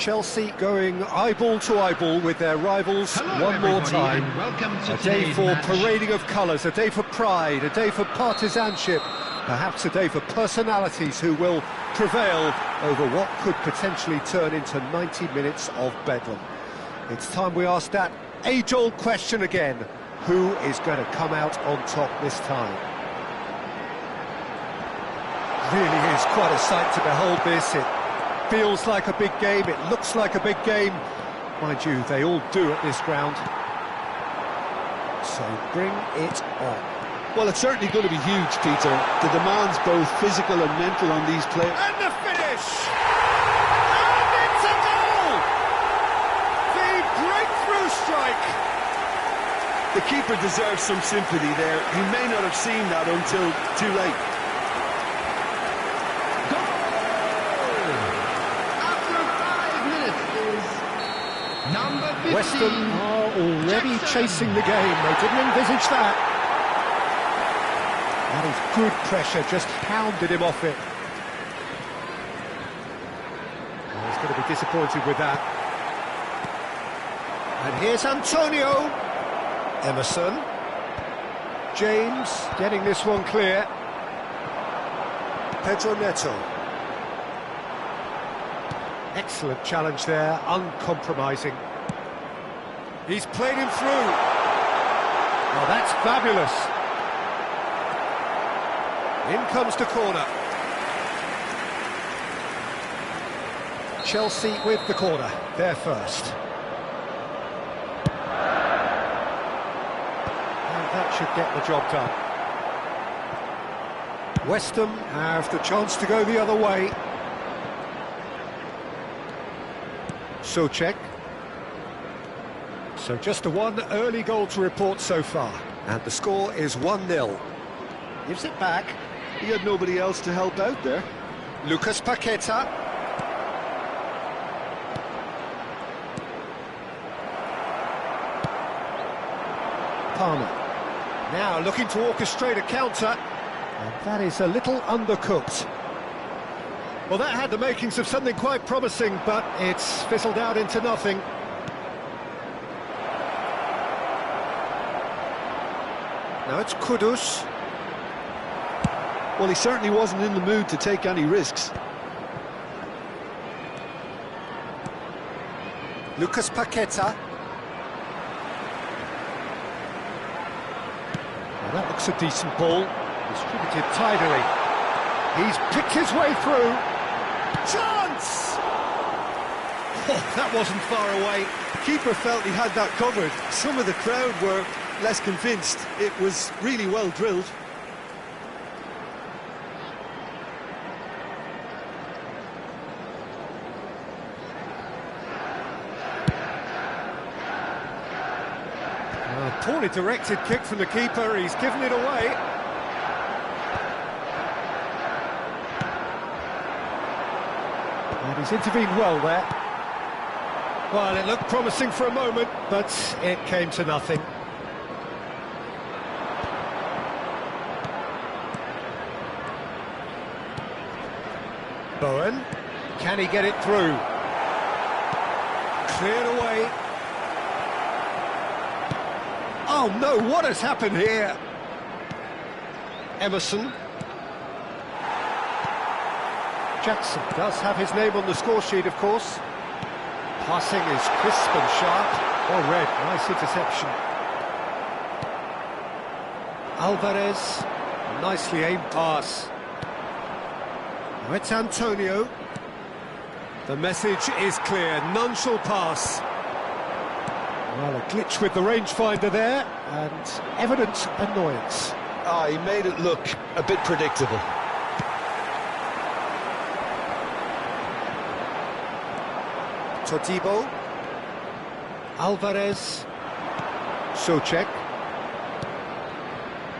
Chelsea going eyeball to eyeball with their rivals. Hello, one more time. Welcome to a day for match. parading of colours, a day for pride, a day for partisanship, perhaps a day for personalities who will prevail over what could potentially turn into 90 minutes of bedlam. It's time we ask that age-old question again. Who is going to come out on top this time? Really is quite a sight to behold this. It feels like a big game, it looks like a big game. Mind you, they all do at this ground. So bring it on. Well, it's certainly going to be huge, Peter. The demands both physical and mental on these players. And the finish! And it's a goal! The breakthrough strike! The keeper deserves some sympathy there. He may not have seen that until too late. West Ham are already chasing the game. They didn't envisage that. That is good pressure, just pounded him off it. Oh, he's going to be disappointed with that. And here's Antonio. Emerson. James getting this one clear. Pedro Neto. Excellent challenge there, uncompromising. He's played him through. Oh, that's fabulous. In comes the corner. Chelsea with the corner, they're first. And that should get the job done. West Ham have the chance to go the other way. Souček. So just the one early goal to report so far. And the score is 1-0. Gives it back. He had nobody else to help out there. Lucas Paqueta. Palmer. Now looking to orchestrate a counter. And that is a little undercooked. Well, that had the makings of something quite promising, but it's fizzled out into nothing. Now it's Kudus. Well, he certainly wasn't in the mood to take any risks. Lucas Paqueta. Well, that looks a decent ball. Distributed tidily. He's picked his way through. Chance! Oh, that wasn't far away. The keeper felt he had that covered. Some of the crowd were less convinced. It was really well drilled. Poorly directed kick from the keeper, he's given it away. And he's intervened well there. Well, it looked promising for a moment, but it came to nothing. Bowen, can he get it through? Cleared away. Oh no, what has happened here? Emerson. Jackson does have his name on the score sheet, of course. Passing is crisp and sharp. Oh, red, nice interception. Alvarez, nicely aimed pass. Now it's Antonio. The message is clear, none shall pass. Well, a glitch with the rangefinder there, and evident annoyance. Ah, he made it look a bit predictable. Todibo. Alvarez. Souček.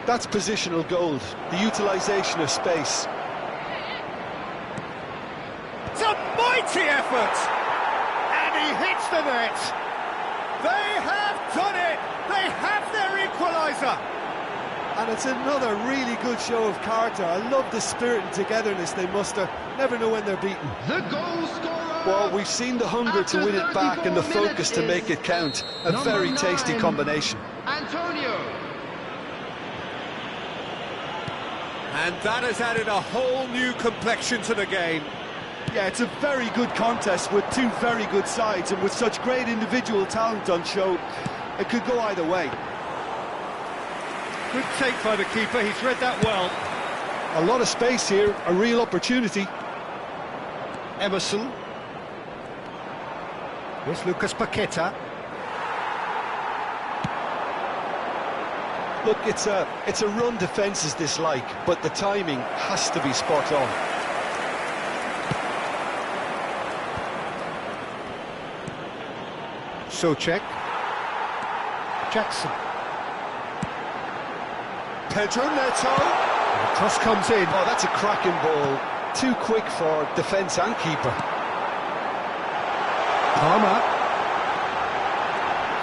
That's positional gold, the utilisation of space. It's a mighty effort! And he hits the net! They have done it! They have their equaliser! And it's another really good show of character. I love the spirit and togetherness they muster. Never know when they're beaten. The goal scorer! Well, we've seen the hunger to win it back and the focus to make it count. A very tasty combination. Antonio! And that has added a whole new complexion to the game. Yeah, it's a very good contest with two very good sides, and with such great individual talent on show, it could go either way. Good take by the keeper, he's read that well. A lot of space here, a real opportunity. Emerson. Here's Lucas Paqueta. Look, it's a run defences dislike, but the timing has to be spot on. Souček. Jackson. Pedro Neto. And the cross comes in. Oh, that's a cracking ball. Too quick for defence and keeper. Palmer.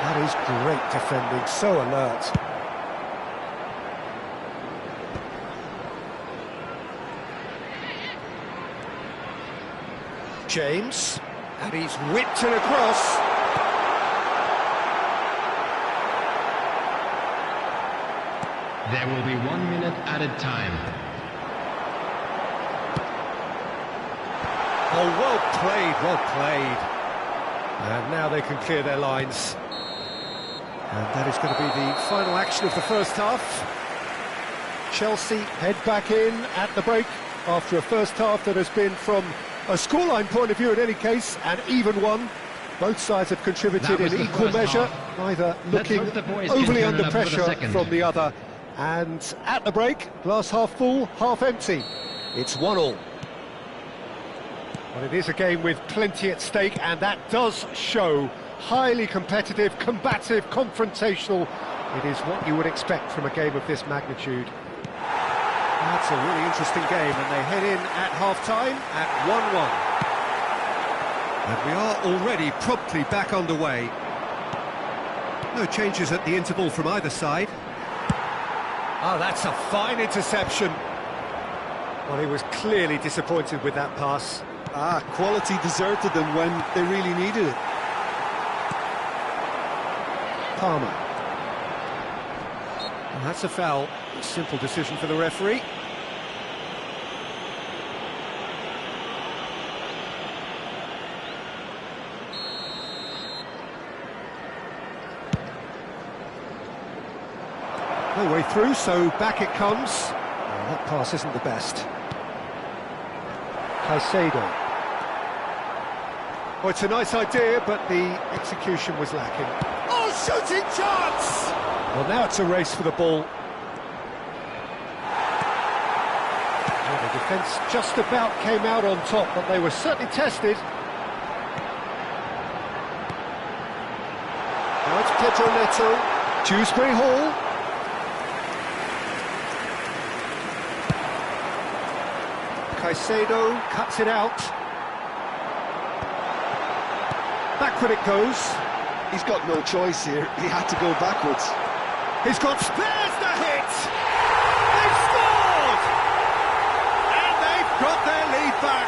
That is great defending, so alert. James. And he's whipped it across. There will be 1 minute added time. Oh, well played, well played. And now they can clear their lines. And that is going to be the final action of the first half. Chelsea head back in at the break after a first half that has been, from a scoreline point of view in any case, an even one. Both sides have contributed in equal measure, neither looking overly under pressure from the other. And at the break, glass half full, half empty. It's 1-1. Well, it is a game with plenty at stake, and that does show. Highly competitive, combative, confrontational. It is what you would expect from a game of this magnitude. That's a really interesting game, and they head in at half-time at 1-1. And we are already promptly back underway. No changes at the interval from either side. Oh, that's a fine interception. Well, he was clearly disappointed with that pass. Ah, quality deserted them when they really needed it. Palmer. And that's a foul. A simple decision for the referee. No way through, so back it comes. Oh, that pass isn't the best. Caicedo. Oh, it's a nice idea, but the execution was lacking. Oh, shooting chance! Well, now it's a race for the ball. Well, the defence just about came out on top, but they were certainly tested. Now it's Pedro Neto. Dewsbury Hall. Caicedo cuts it out. Backward it goes. He's got no choice here. He had to go backwards. He's got spares the hit. They've scored! And they've got their lead back.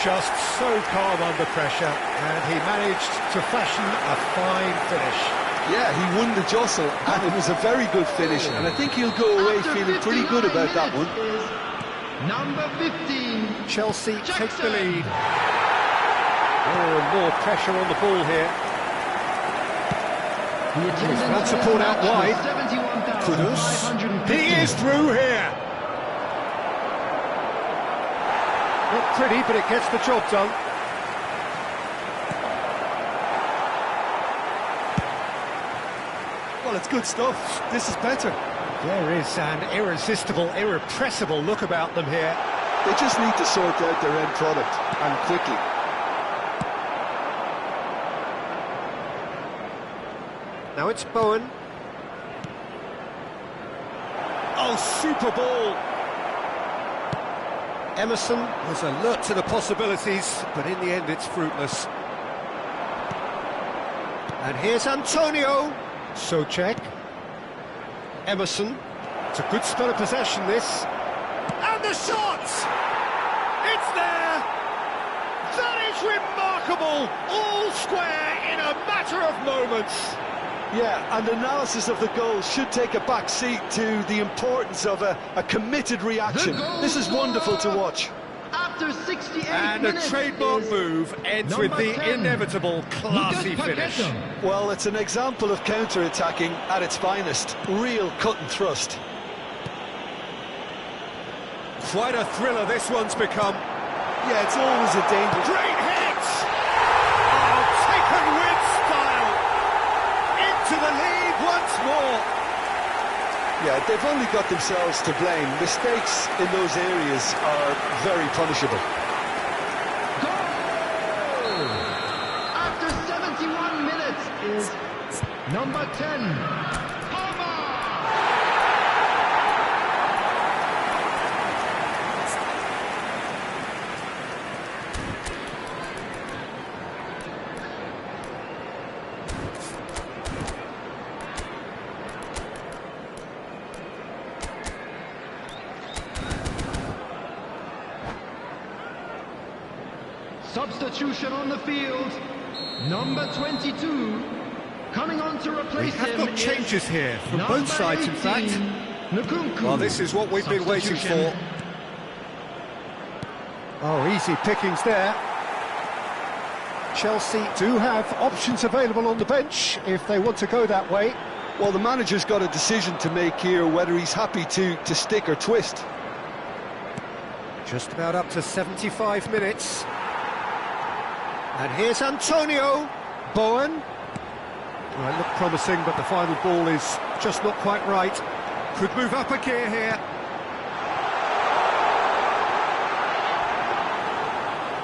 Just so calm under pressure, and he managed to fashion a fine finish. Yeah, he won the jostle, and it was a very good finish, and I think he'll go away feeling pretty good about that one. Number 15. Chelsea take the lead. Oh, more pressure on the ball here. That support out wide. Kudus. He is through here. Not pretty, but it gets the job done. Well, it's good stuff. This is better. There is an irresistible, irrepressible look about them here. They just need to sort out their end product, and quickly. Now it's Bowen. Oh, super ball! Emerson was alert to the possibilities, but in the end it's fruitless. And here's Antonio. Socek. Emerson. It's a good spell of possession, this. And the shot! It's there! That is remarkable! All square in a matter of moments. Yeah, and analysis of the goal should take a back seat to the importance of a committed reaction. This is wonderful to watch. After 68 and minutes, a trademark move ends with the 10, inevitable classy finish. Well, it's an example of counter-attacking at its finest. Real cut and thrust. Quite a thriller this one's become. Yeah, it's always a danger. Great hit! Oh, taken with style. Into the lead once more. Yeah, they've only got themselves to blame. Mistakes in those areas are very punishable. Goal! After 71 minutes is number 10. Substitution on the field, number 22, coming on to replace him. We have got changes here from both sides, in fact. Nkunku. Well, this is what we've been waiting for. Oh, easy pickings there. Chelsea do have options available on the bench if they want to go that way. Well, the manager's got a decision to make here, whether he's happy to stick or twist. Just about up to 75 minutes. And here's Antonio. Bowen. Well, it looked promising, but the final ball is just not quite right. Could move up a gear here.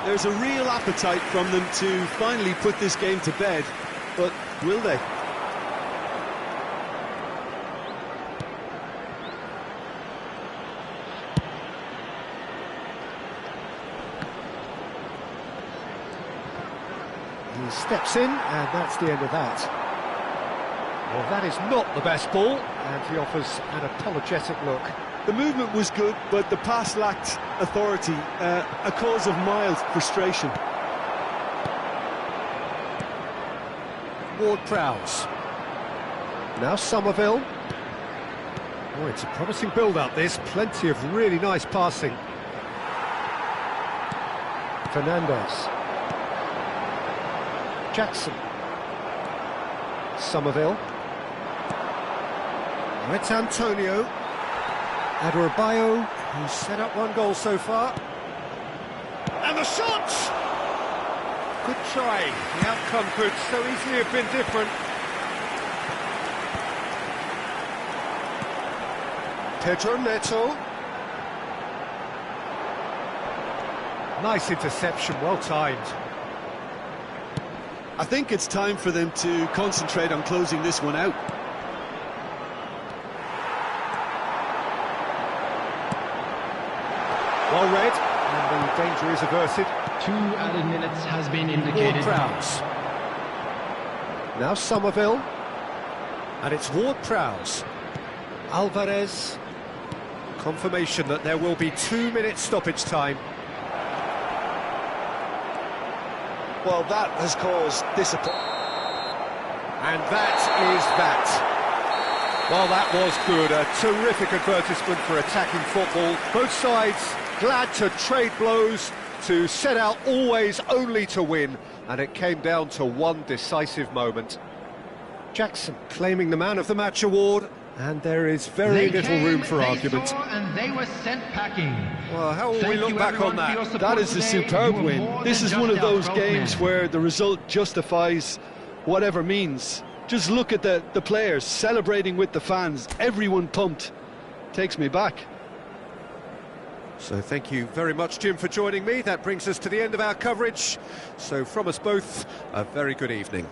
There's a real appetite from them to finally put this game to bed, but will they? He steps in, and that's the end of that. Well, that is not the best ball, and he offers an apologetic look. The movement was good, but the pass lacked authority, a cause of mild frustration. Ward-Prowse. Now Somerville. Oh, it's a promising build-up, this. Plenty of really nice passing. Fernandez. Jackson. Somerville. It's Antonio. Adarabioyo, who's set up one goal so far. And the shot! Good try. The outcome could so easily have been different. Pedro Neto. Nice interception, well timed. I think it's time for them to concentrate on closing this one out. Well read, and the danger is averted. 2 added minutes has been indicated. Ward-Prowse. Now Somerville. And it's Ward-Prowse. Alvarez. Confirmation that there will be 2 minutes stoppage time. Well, that has caused disappointment. And that is that. Well, that was good. A terrific advertisement for attacking football. Both sides glad to trade blows, to set out always only to win, and it came down to one decisive moment. Jackson claiming the Man of the Match award, and there is very little room for argument. And they were sent packing. Well, how will we look back on that? That is a superb win. This is one of those games where the result justifies whatever means. Just look at the players celebrating with the fans. Everyone pumped. Takes me back. So thank you very much, Jim, for joining me. That brings us to the end of our coverage. So from us both, a very good evening.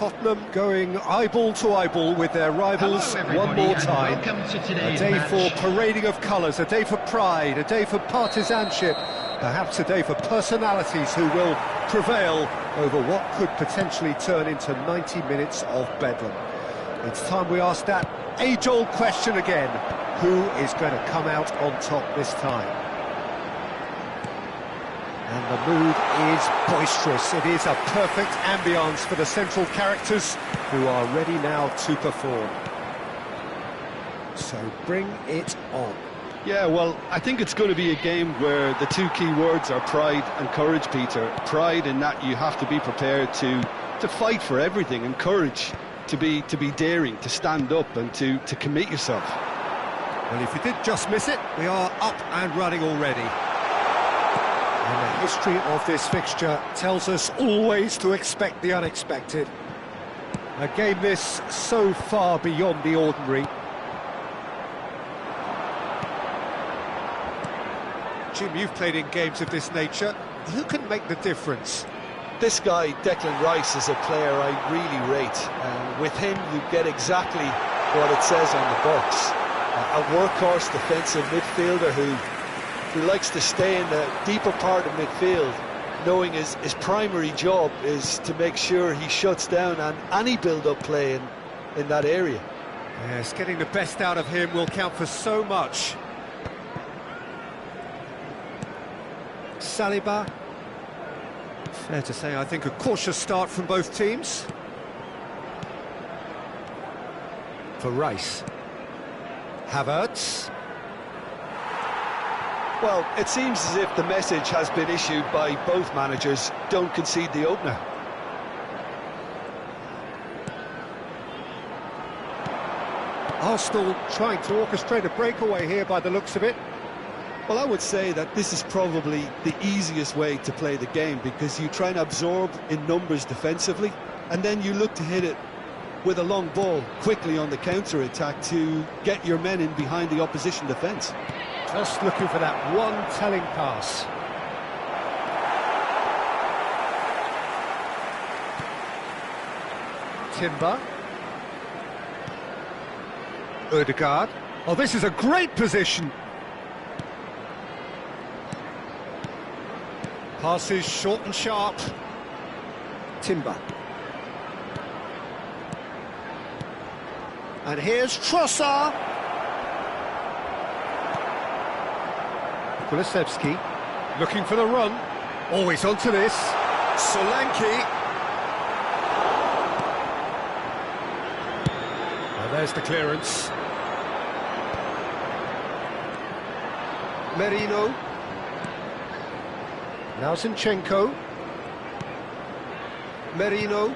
Tottenham going eyeball to eyeball with their rivals one more time. A day for parading of colours, a day for pride, a day for partisanship, perhaps a day for personalities who will prevail over what could potentially turn into 90 minutes of bedlam. It's time we ask that age-old question again: who is going to come out on top this time? And the mood is boisterous. It is a perfect ambience for the central characters who are ready now to perform. So bring it on. Yeah, well, I think it's going to be a game where the two key words are pride and courage, Peter. Pride in that you have to be prepared to fight for everything, and courage to be daring, to stand up and to commit yourself. Well, if you did just miss it, we are up and running already. And the history of this fixture tells us always to expect the unexpected. A game this so far beyond the ordinary. Jim, you've played in games of this nature. Who can make the difference? This guy, Declan Rice, is a player I really rate. With him, you get exactly what it says on the box. A workhorse defensive midfielder who likes to stay in the deeper part of midfield, knowing his primary job is to make sure he shuts down any build-up play in that area. Yes, getting the best out of him will count for so much. Saliba. Fair to say, I think, a cautious start from both teams. For Rice. Havertz. Well, it seems as if the message has been issued by both managers: don't concede the opener. Arsenal trying to orchestrate a breakaway here by the looks of it. Well, I would say that this is probably the easiest way to play the game, because you try and absorb in numbers defensively, and then you look to hit it with a long ball quickly on the counter-attack to get your men in behind the opposition defence. Just looking for that one telling pass. Timber. Ødegaard. Oh, this is a great position. Passes short and sharp. Timber. And here's Trossard. Kulusevski looking for the run. Always onto this. Solanke. Well, there's the clearance. Merino. Now Zinchenko. Merino.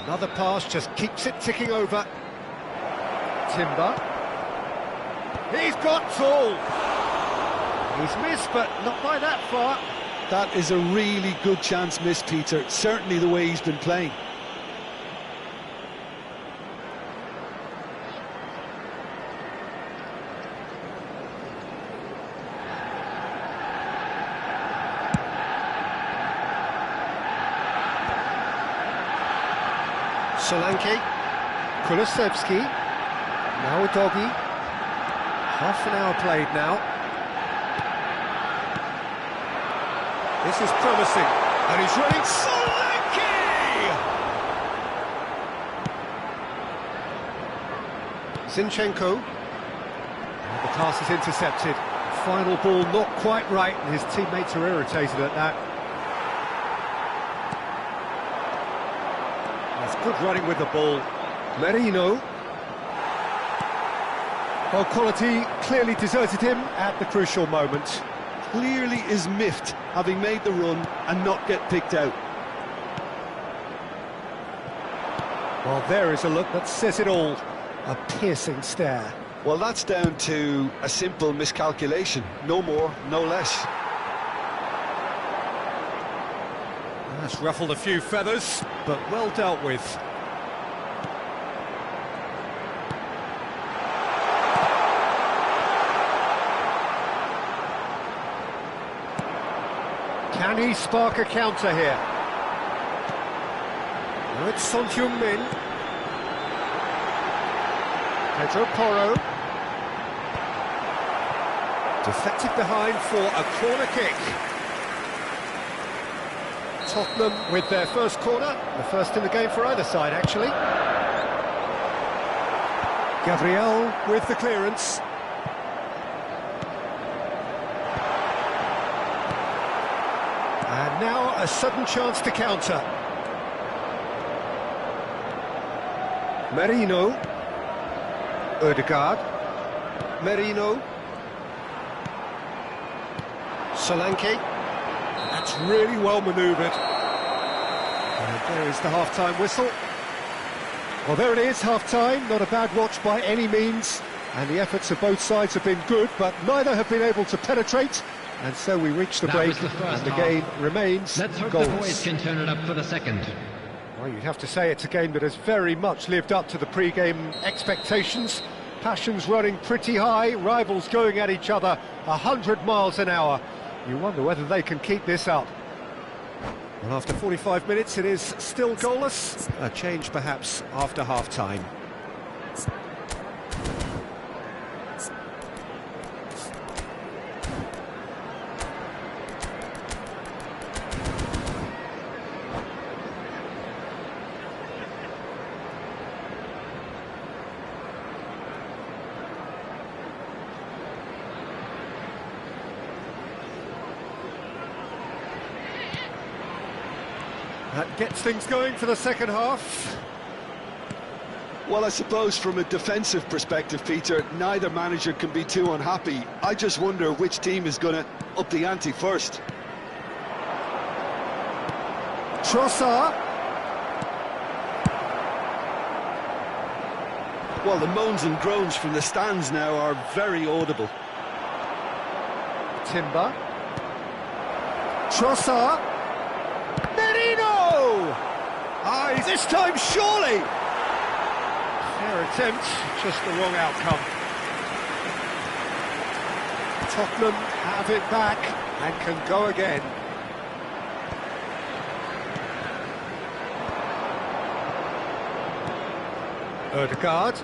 Another pass, just keeps it ticking over. Timber. He's got tall. He's missed, but not by that far. That is a really good chance missed, Peter. Certainly the way he's been playing. Solanke, Kulusevski, now Doggy. Half an hour played now. This is promising, and he's running. Solanke! Zinchenko. And the pass is intercepted. Final ball not quite right, and his teammates are irritated at that. Good running with the ball. Merino. Well, quality clearly deserted him at the crucial moment. Clearly is miffed, having made the run and not get picked out. Well, there is a look that says it all. A piercing stare. Well, that's down to a simple miscalculation. No more, no less. That's ruffled a few feathers, but well dealt with. Can he spark a counter here? Now it's Son Heung-min. Pedro Porro. Deflected behind for a corner kick. Tottenham with their first corner, the first in the game for either side, actually. Gabriel with the clearance. And now a sudden chance to counter. Merino. Ødegaard. Merino. Solanke. That's really well manoeuvred. And there is the half-time whistle. Well, there it is, half-time. Not a bad watch by any means. And the efforts of both sides have been good, but neither have been able to penetrate. And so we reach the break, and the game remains goalless. Let's hope the boys can turn it up for the second. Well, you'd have to say it's a game that has very much lived up to the pre-game expectations. Passions running pretty high, rivals going at each other 100 miles an hour. You wonder whether they can keep this up. Well, after 45 minutes, it is still goalless. A change, perhaps, after half-time. That gets things going for the second half. Well, I suppose from a defensive perspective, Peter, neither manager can be too unhappy. I just wonder which team is going to up the ante first. Trossard. Well, the moans and groans from the stands now are very audible. Timber. Trossard. Merino! Ah, this time surely! Fair attempt, just the wrong outcome. Tottenham have it back and can go again. Ødegaard.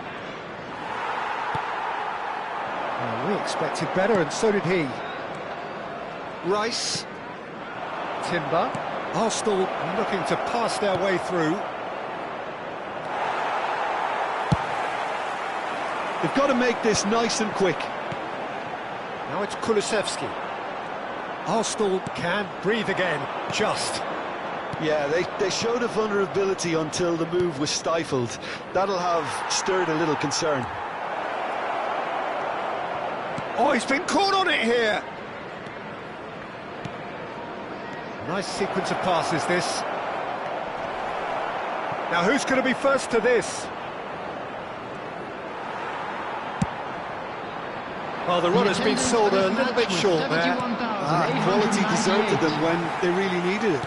Well, we expected better, and so did he. Rice. Timber. Arsenal looking to pass their way through. They've got to make this nice and quick. Now it's Kulusevski. Arsenal can breathe again, just. Yeah, they showed a vulnerability until the move was stifled. That'll have stirred a little concern. Oh, he's been caught on it here. Nice sequence of passes, this. Now, who's going to be first to this? Well, the run has been sold a little bit short there. Quality deserted them when they really needed it.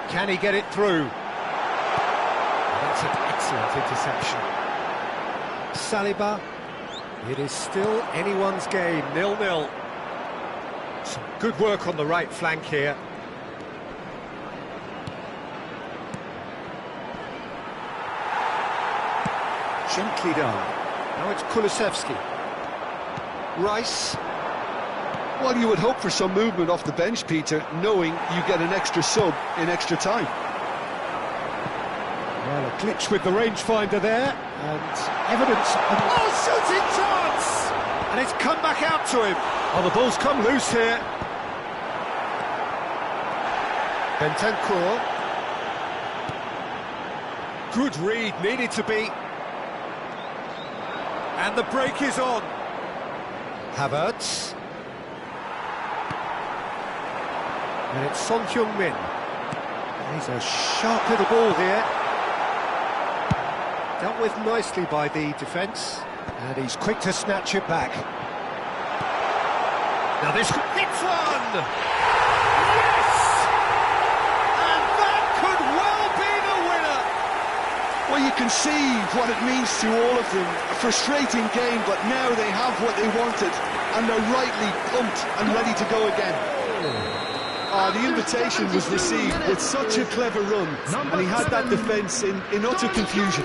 Can he get it through? That's an excellent interception. Saliba. It is still anyone's game, 0-0. Some good work on the right flank here. Gently done. Now it's Kulusevski. Rice. Well, you would hope for some movement off the bench, Peter, knowing you get an extra sub in extra time. Well, a glitch with the rangefinder there, and evidence of... Oh, shooting chance! And it's come back out to him. Oh, the ball's come loose here. Bentancur. Good read, needed to be. And the break is on. Havertz. And it's Son Heung-min. He's a sharp little ball here. Dealt with nicely by the defence. And he's quick to snatch it back. Now this hits one! Yes! And that could well be the winner! Well, you can see what it means to all of them. A frustrating game, but now they have what they wanted. And they're rightly pumped and ready to go again. Oh, the invitation was received with such a clever run, and he had that defence in utter confusion.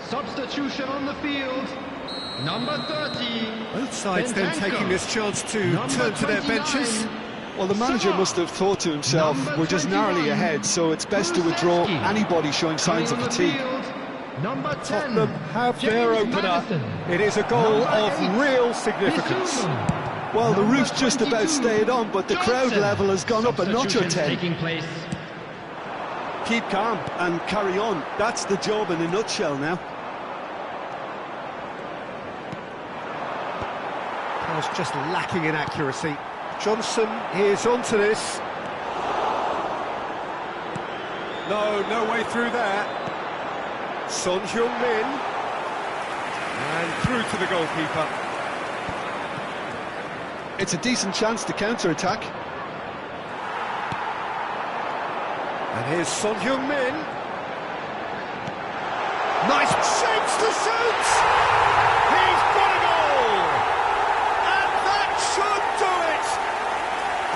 Substitution on the field, number 30. Both sides then Bentancourt. taking this chance to Number turn to their 29. benches. Well, the manager must have thought to himself, Number we're just narrowly 21, ahead, so it's best to withdraw Kulusevski. anybody showing signs of Coming on the fatigue. field, number 10. Tottenham have their James opener. Maddison. It is a goal Number of 8, real significance. Bissouma. Well, the Number roof's just about 22, stayed on, but the crowd Johnson. level has gone up a notch or Substitutions 10. taking place. Keep calm and carry on. That's the job in a nutshell now. Was just lacking in accuracy. Johnson is onto this. No way through there. Son Heung-min. And through to the goalkeeper. It's a decent chance to counter-attack. And here's Son Heung-min. Nice shapes to shoot! He's got a goal! And that should do it!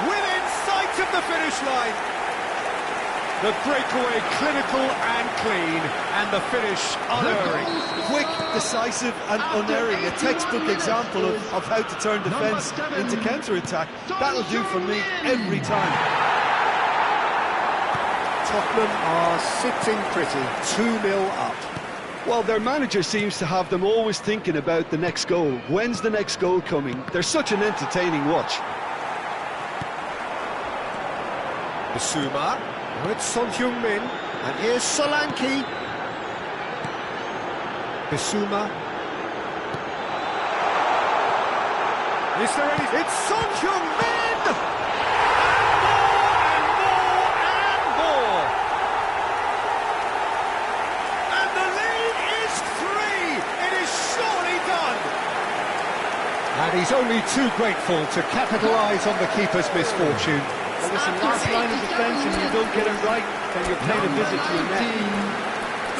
Within sight of the finish line. The breakaway clinical and clean, and the finish unerring. Quick, decisive and unerring. A textbook example of how to turn defence into counter-attack. That'll do for me every time. Tottenham are sitting pretty, 2-0 up. Well, their manager seems to have them always thinking about the next goal. When's the next goal coming? They're such an entertaining watch. Bissouma. Now it's Son Heung-min. And here's Solanke. Bissouma. Is there any... It's Son Heung-min! And more, and more! And the lead is 3! It is surely done! And he's only too grateful to capitalise on the keeper's misfortune. Well, listen, last line of defence, and you don't get it right, then you're paying a visit to your net.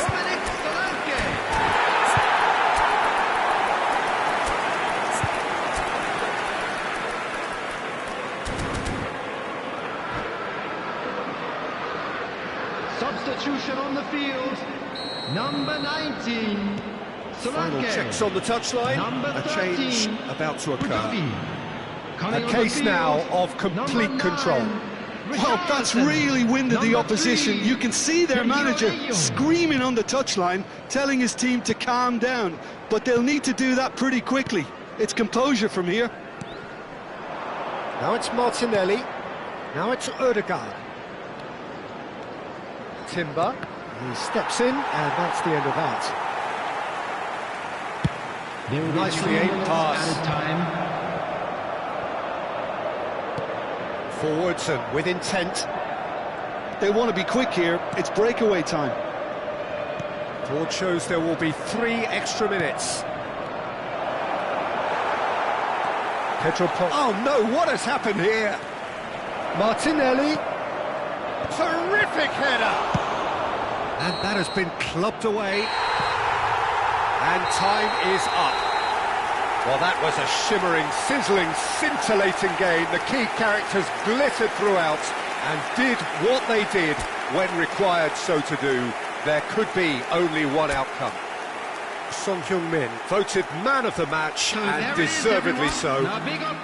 Substitution on the field, number 19. Final Solanke. checks on the touchline. Number A change 13, about to occur. Mugabi. Coming A on case the field, now of complete number control. 9, Well, that's Richarlison. really winded the Number opposition. 3, You can see their manager Sergio Ramos. screaming on the touchline, telling his team to calm down. But they'll need to do that pretty quickly. It's composure from here. Now it's Martinelli. Now it's Ødegaard. Timber. He steps in, and that's the end of that. There will be Nicely 2 aimed minutes pass. added time. Forwards and with intent. They want to be quick here. It's breakaway time. Board shows there will be 3 extra minutes. Oh no, what has happened here? Martinelli. Terrific header. And that has been clubbed away. And time is up. Well, that was a shimmering, sizzling, scintillating game. The key characters glittered throughout and did what they did when required so to do. There could be only one outcome. Son Heung-min voted man of the match, So and there it is, deservedly everyone. so. Now big up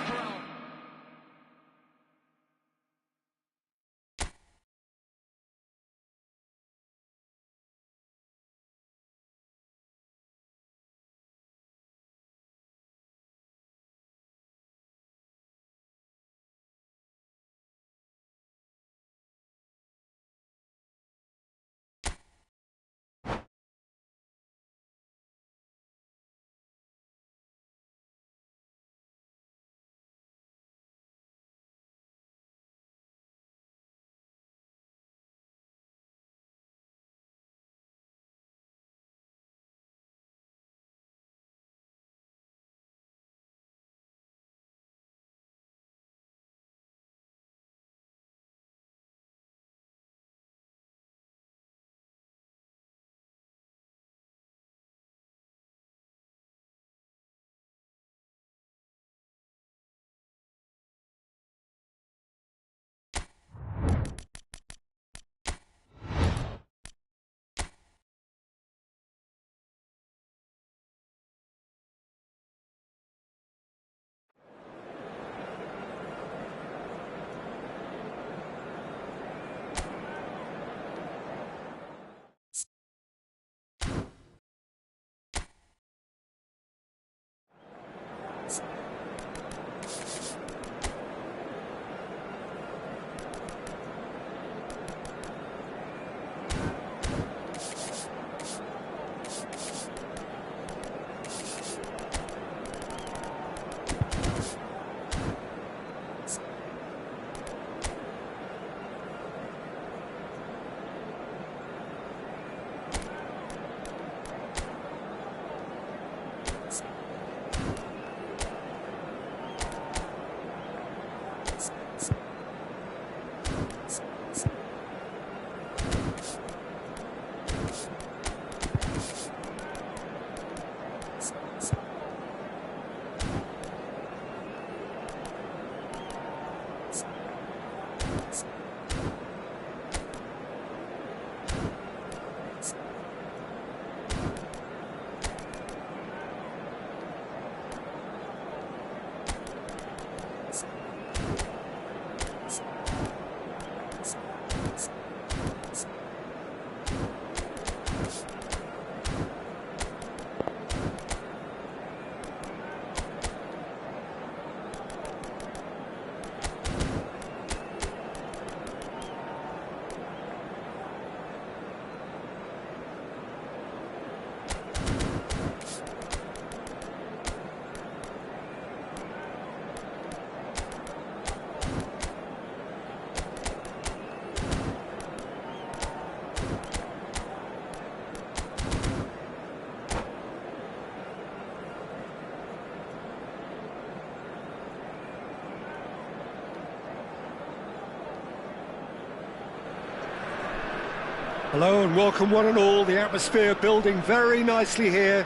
Hello and welcome one and all. The atmosphere building very nicely here.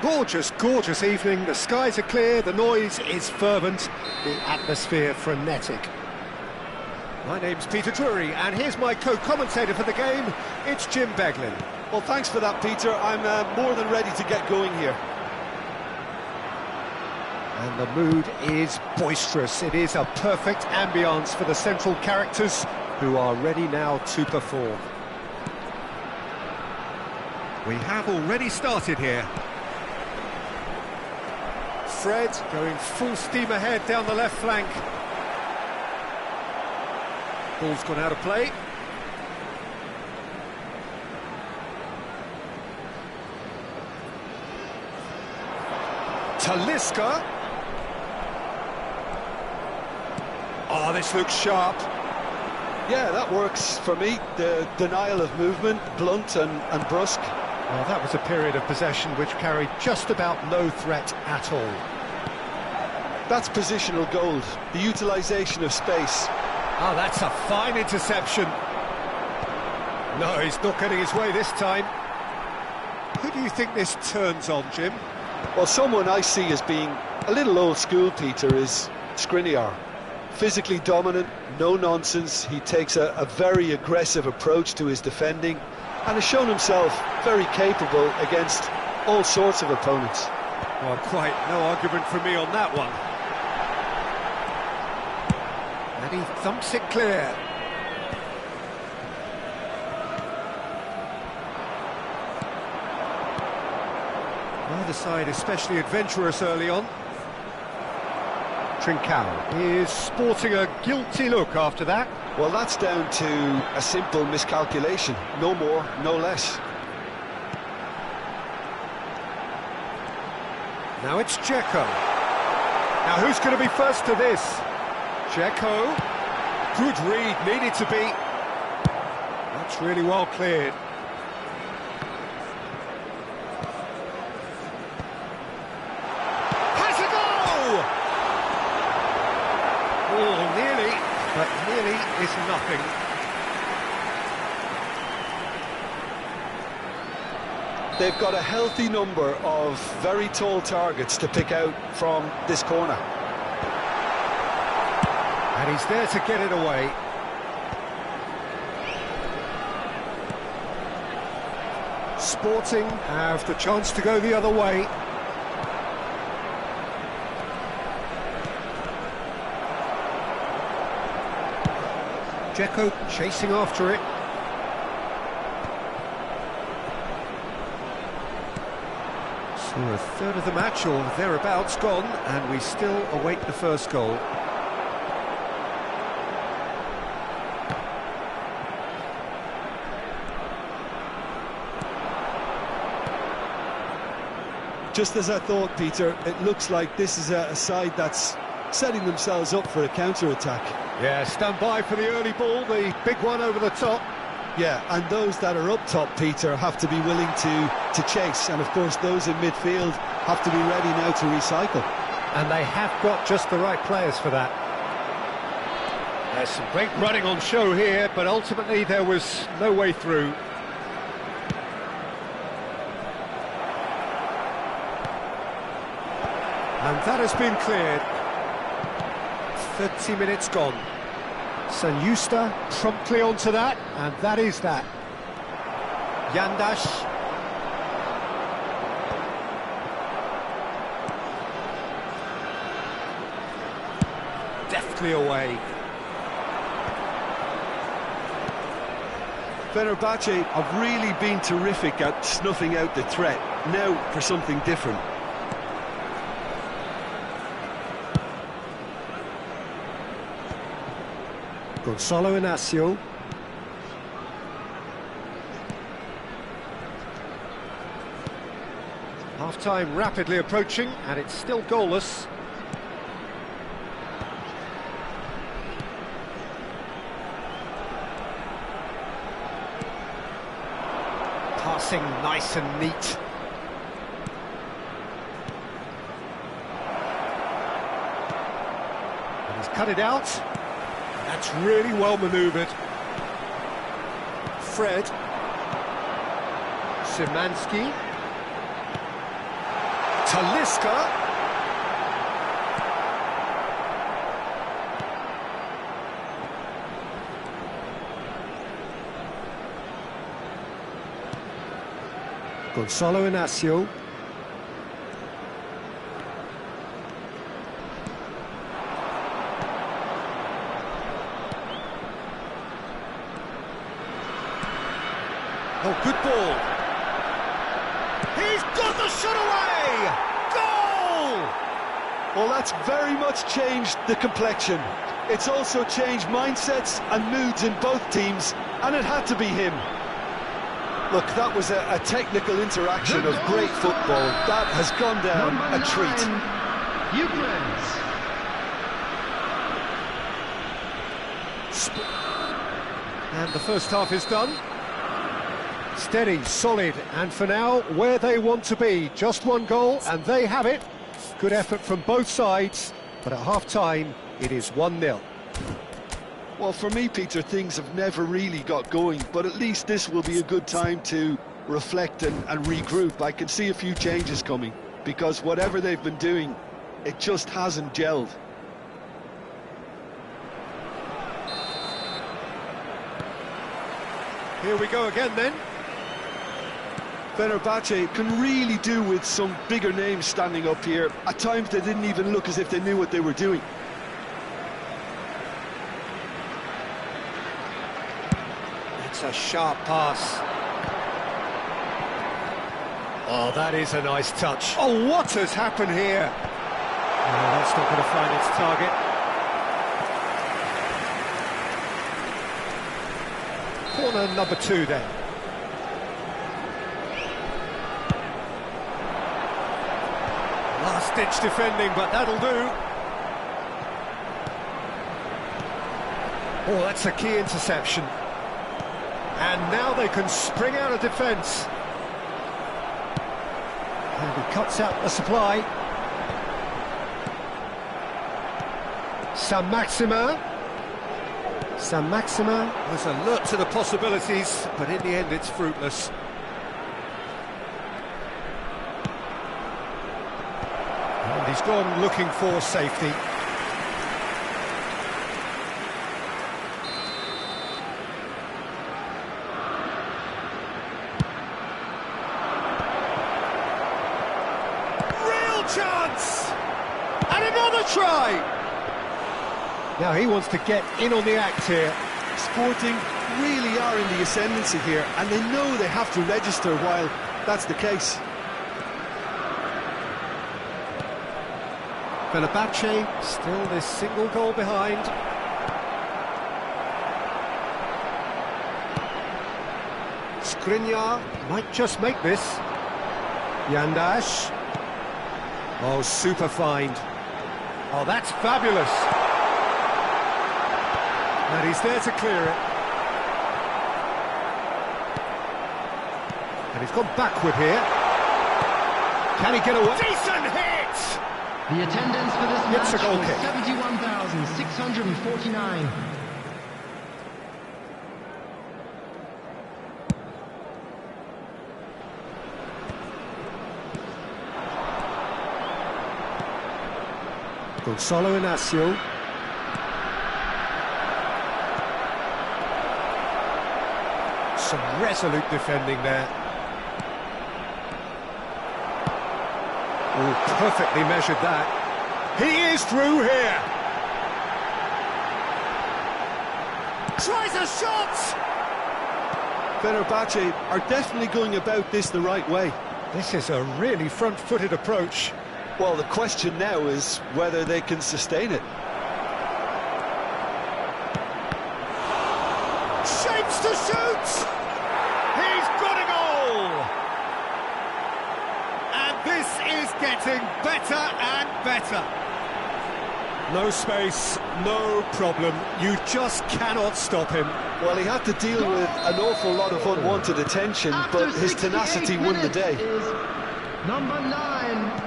Gorgeous, gorgeous evening. The skies are clear, the noise is fervent, the atmosphere frenetic. My name's Peter Drury, and here's my co-commentator for the game. It's Jim Beglin. Well, thanks for that, Peter. I'm more than ready to get going here. And the mood is boisterous. It is a perfect ambience for the central characters who are ready now to perform. We have already started here. Fred going full steam ahead down the left flank. Ball's gone out of play. Talisca. Oh, this looks sharp. Yeah, that works for me. The denial of movement, blunt and brusque. Well, that was a period of possession which carried just about no threat at all. That's positional gold, the utilisation of space. Oh, that's a fine interception. No, he's not getting his way this time. Who do you think this turns on, Jim? Well, someone I see as being a little old school, Peter, is Skriniar. Physically dominant, no nonsense. He takes a very aggressive approach to his defending and has shown himself very capable against all sorts of opponents. Well, quite no argument from me on that one. And he thumps it clear. Neither side especially adventurous early on. Trincao is sporting a guilty look after that. Well, that's down to a simple miscalculation. No more, no less. Now it's Dzeko. Now who's going to be first to this? Dzeko. Good read, needed to be. That's really well cleared. Has a goal! Oh, nearly, but nearly is nothing. They've got a healthy number of very tall targets to pick out from this corner. And he's there to get it away. Sporting have the chance to go the other way. Dzeko chasing after it. So a third of the match or thereabouts gone, and we still await the first goal. Just as I thought, Peter, it looks like this is a side that's setting themselves up for a counter-attack. Yeah, stand by for the early ball, the big one over the top. Yeah, and those that are up top, Peter, have to be willing to chase, and of course those in midfield have to be ready now to recycle. And they have got just the right players for that. There's some great running on show here, but ultimately there was no way through. And that has been cleared. 30 minutes gone. San promptly onto that, and that is that. Yandash. Deftly away. Fenerbahce have really been terrific at snuffing out the threat. Now for something different. Gonzalo Inacio. Half-time rapidly approaching, and it's still goalless. Passing nice and neat. And he's cut it out. That's really well manoeuvred. Fred. Szymanski. Talisca. Gonzalo Inacio. Oh, good ball. He's got the shot away! Goal! Well, that's very much changed the complexion. It's also changed mindsets and moods in both teams, and it had to be him. Look, that was a technical interaction of great football. That has gone down a treat. And the first half is done. Steady, solid, and for now, where they want to be. Just one goal, and they have it. Good effort from both sides, but at half-time, it is 1-0. Well, for me, Peter, things have never really got going, but at least this will be a good time to reflect and regroup. I can see a few changes coming, because whatever they've been doing, it just hasn't gelled. Here we go again, then. Fenerbahce can really do with some bigger names standing up here. At times, they didn't even look as if they knew what they were doing. It's a sharp pass. Oh, that is a nice touch. Oh, what has happened here? Oh, that's not going to find its target. Corner number 2 then. Last-ditch defending, but that'll do. Oh, that's a key interception. And now they can spring out of defence. And he cuts out the supply. Saint-Maximin was alert to the possibilities, but in the end it's fruitless. And he's gone looking for safety. Chance! And another try! Now he wants to get in on the act here. Sporting really are in the ascendancy here, and they know they have to register while that's the case. Fenerbahce still this single goal behind. Skriniar might just make this. Yandash. Oh, super find. Oh, that's fabulous. And he's there to clear it. And he's gone backward here. Can he get away? Decent hit! The attendance for this match It's a goal kick. 71,649. Gonzalo Inacio. Some resolute defending there. Oh, perfectly measured that. He is through here. Tries a shot! Fenerbahce are definitely going about this the right way. This is a really front-footed approach. Well, the question now is whether they can sustain it. Shapes to shoot! He's got a goal! And this is getting better and better. No space, no problem. You just cannot stop him. Well, he had to deal with an awful lot of unwanted attention, but his tenacity won the day. Number 9.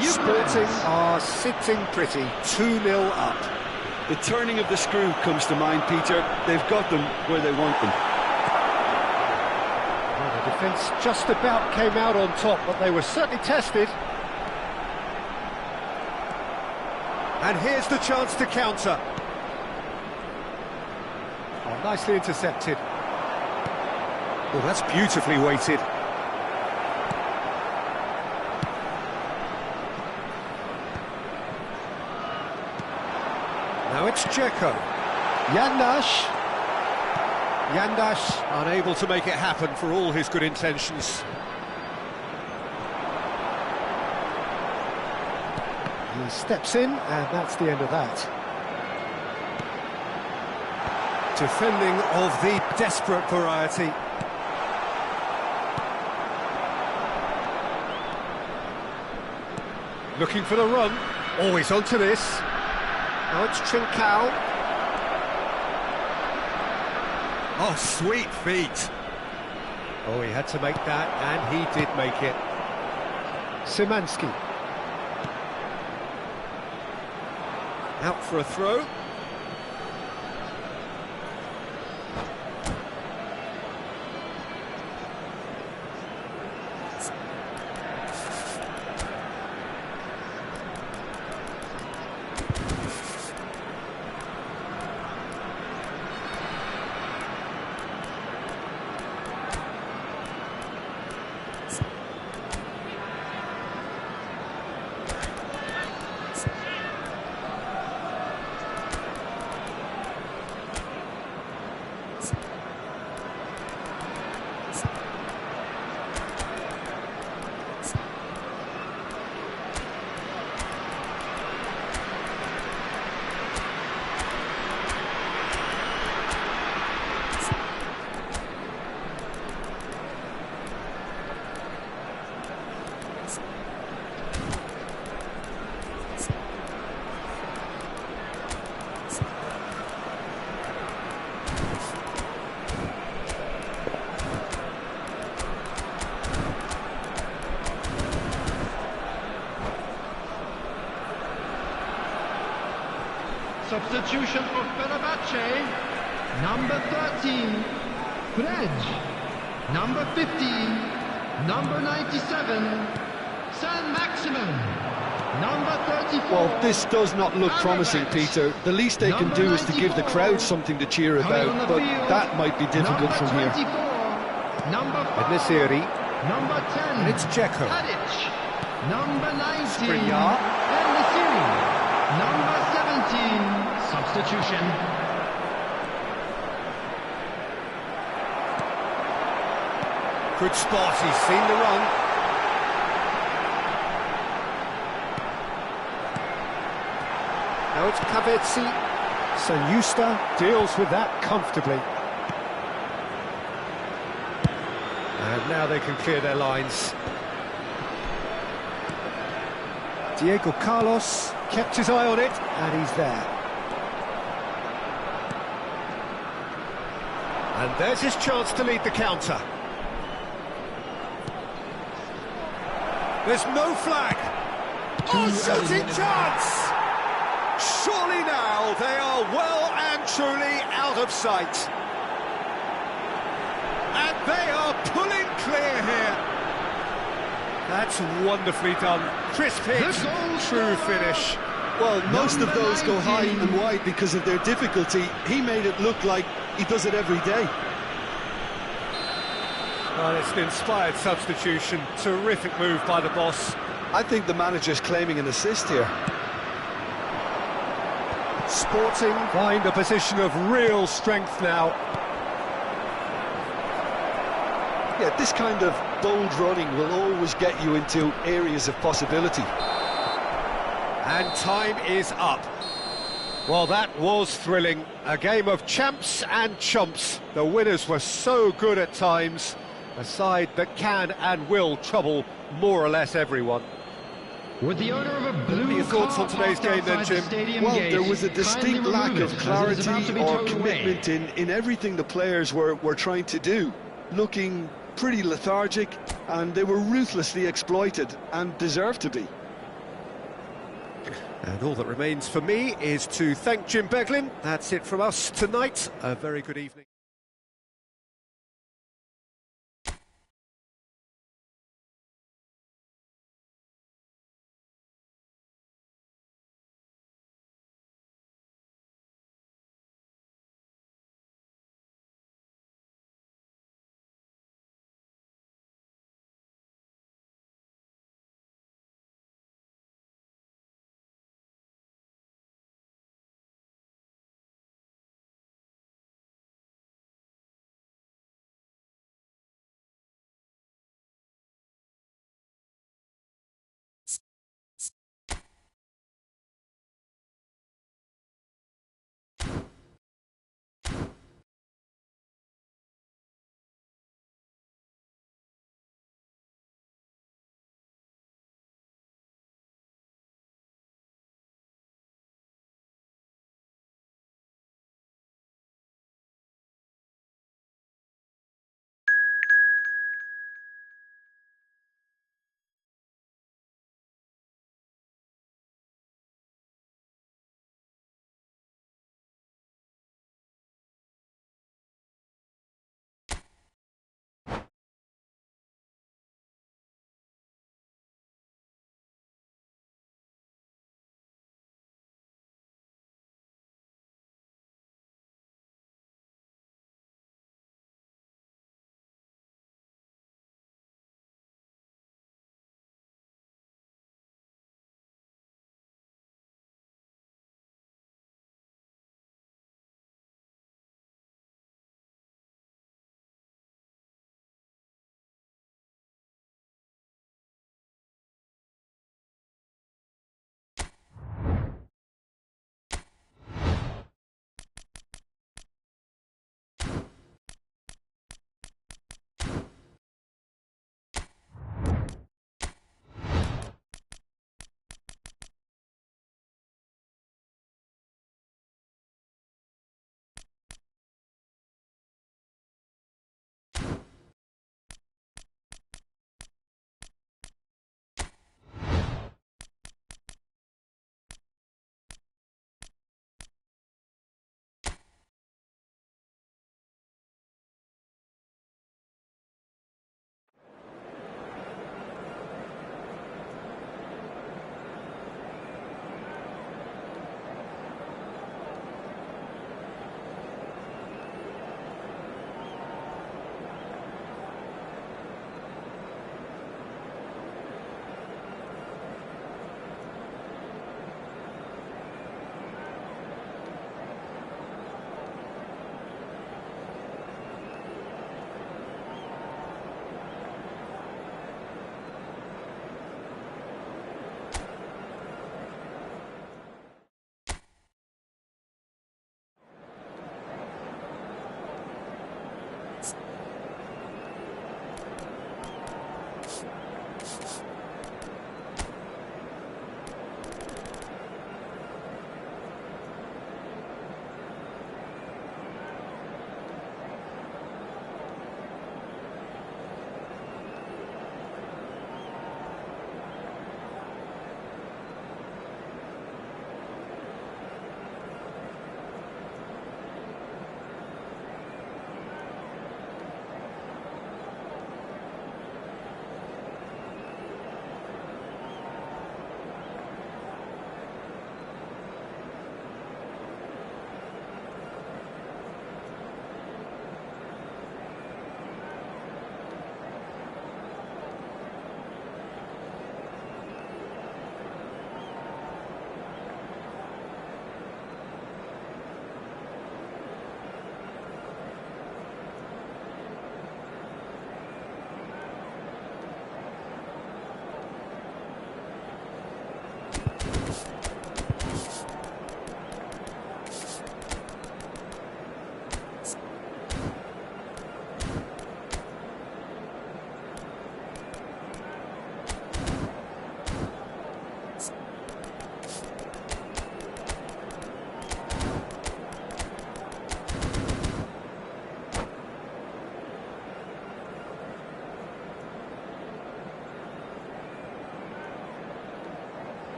Sporting are sitting pretty, 2-0 up. The turning of the screw comes to mind, Peter. They've got them where they want them. Well, the defence just about came out on top, but they were certainly tested. And here's the chance to counter. Oh, nicely intercepted. Oh, that's beautifully weighted. Now it's Dzeko. Yandash unable to make it happen for all his good intentions. He steps in, and that's the end of that. Defending of the desperate variety. Looking for the run. Always onto this. Now it's Trincao. Oh, sweet feet. Oh, he had to make that, and he did make it. Szymanski. Out for a throw. Substitution for Fenerbahce, number 13, Frej, number 15, number 97, Saint-Maximin, number 34. Well, this does not look promising, Peter. The least they can do is to give the crowd something to cheer about, but that might be difficult from here. Number 5, Nesiri. number 10, And it's Dzeko. Tadic, number 19, Skriniar. Nesiri, number 17, substitution. Good spot, he's seen the run. Now it's Kavetsi. Sanyusta deals with that comfortably. And now they can clear their lines. Diego Carlos kept his eye on it, and he's there. And there's his chance to lead the counter. There's no flag. Oh, shooting chance! Surely now they are well and truly out of sight. And they are pulling clear here. That's wonderfully done. Crisp hit, true finish. Well, most of those go high and wide because of their difficulty. He made it look like he does it every day. Well, it's an inspired substitution. Terrific move by the boss. I think the manager's claiming an assist here. Sporting find a position of real strength now. Yeah, this kind of bold running will always get you into areas of possibility. And time is up. Well, that was thrilling. A game of champs and chumps. The winners were so good at times. A side that can and will trouble more or less everyone. With the owner of a blue What are your thoughts on today's game then, Jim? Well, there was a distinct lack of clarity or commitment in everything the players were trying to do. Looking pretty lethargic, and they were ruthlessly exploited and deserved to be. And all that remains for me is to thank Jim Beglin. That's it from us tonight. A very good evening.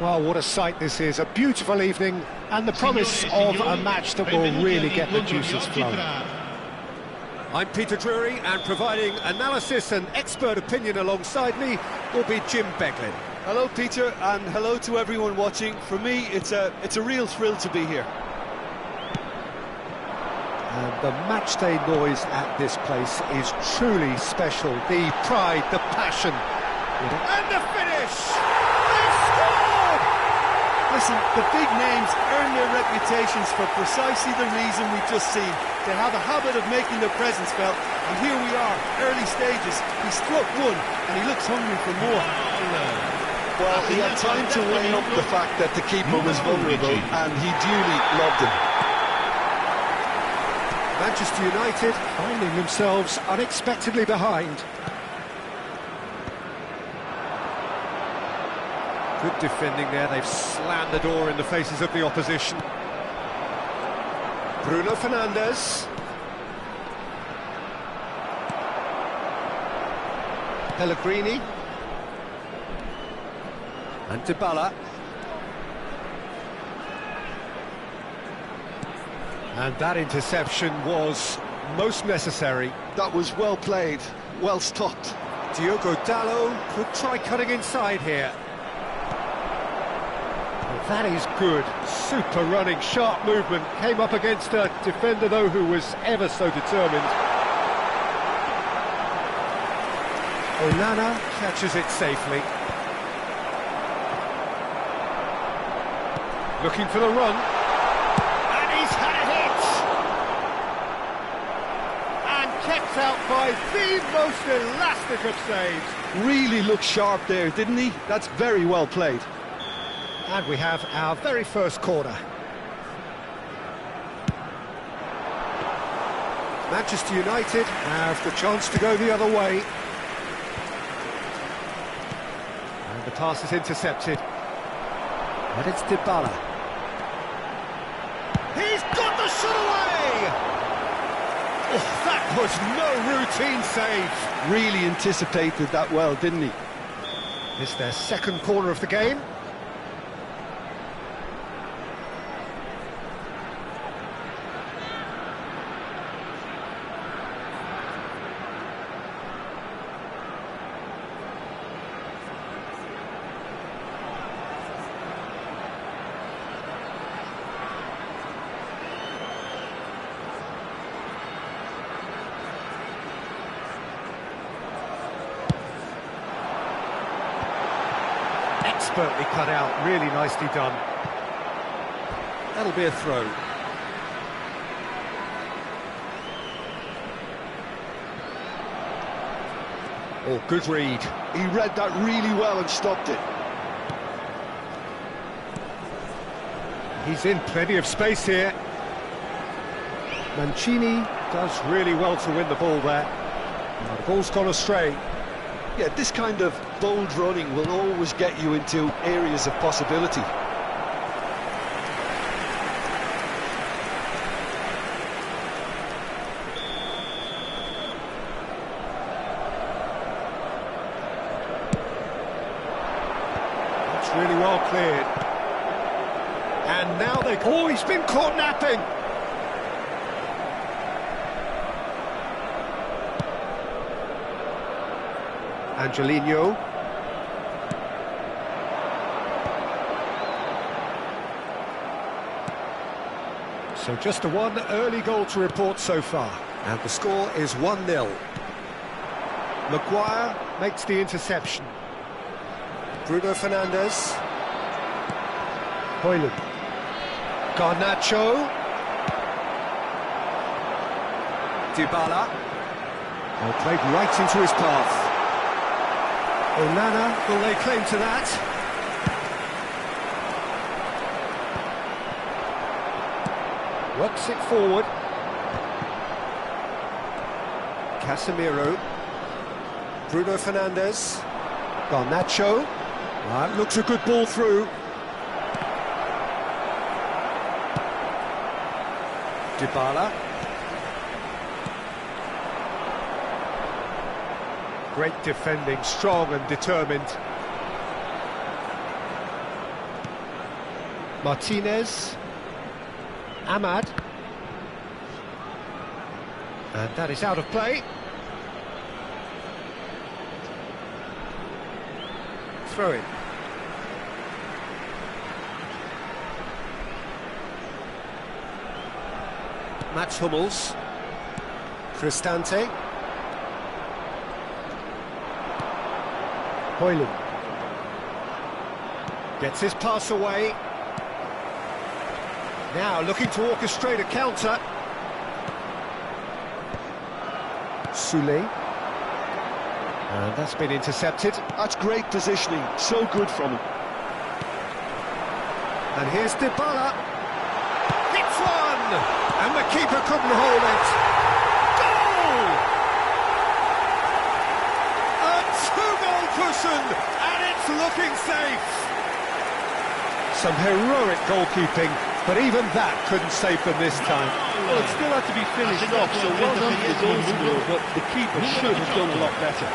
Well, what a sight this is, a beautiful evening and the promise of a match that will really get the juices flowing. I'm Peter Drury, and providing analysis and expert opinion alongside me will be Jim Beglin. Hello Peter, and hello to everyone watching. For me, it's a real thrill to be here. And the matchday noise at this place is truly special. The pride, the passion. And the finish! They've scored! Listen, the big names earn their reputations for precisely the reason we've just seen. They have a habit of making their presence felt, and here we are, early stages. He struck one, and he looks hungry for more. Well, he had time to weigh up the fact that the keeper was vulnerable, and he duly lobbed him. Manchester United finding themselves unexpectedly behind. Good defending there, they've slammed the door in the faces of the opposition. Bruno Fernandes. Pellegrini. And Dybala. And that interception was most necessary. That was well played, well stopped. Diogo Dalot could try cutting inside here. That is good, super running, sharp movement. Came up against a defender, though, who was ever so determined. Onana catches it safely. Looking for the run. And he's had a hit! And kept out by the most elastic of saves. Really looked sharp there, didn't he? That's very well played. And we have our very first corner. Manchester United have the chance to go the other way. And the pass is intercepted. And it's Dybala. He's got the shot away! Oh, that was no routine save. Really anticipated that well, didn't he? It's their second corner of the game. Expertly cut out, really nicely done. That'll be a throw. Oh, good read. He read that really well and stopped it. He's in plenty of space here. Mancini does really well to win the ball there. Now the ball's gone astray. Yeah, this kind of bold running will always get you into areas of possibility. That's really well cleared. And now they... Oh, he's been caught napping! Angelino. So just the one early goal to report so far. And the score is 1-0. Maguire makes the interception. Bruno Fernandes. Højlund. Garnacho. Dybala. Well, played right into his path. Onana, will they claim to that? Works it forward. Casemiro. Bruno Fernandes. Garnacho. That looks a good ball through. Dybala. Great defending, strong and determined. Martinez. Ahmad. And that is out of play. Throw in. Mats Hummels. Cristante. Højlund. Gets his pass away. Now looking to orchestrate a counter. Soulé. And that's been intercepted. That's great positioning, so good from him. And here's Dybala. It's one! And the keeper couldn't hold it. Goal! A two-goal cushion, and it's looking safe. Some heroic goalkeeping, but even that couldn't save them this time. Well, it still had to be finished off, so well done to the goal scorer, but the keeper should have done a lot better.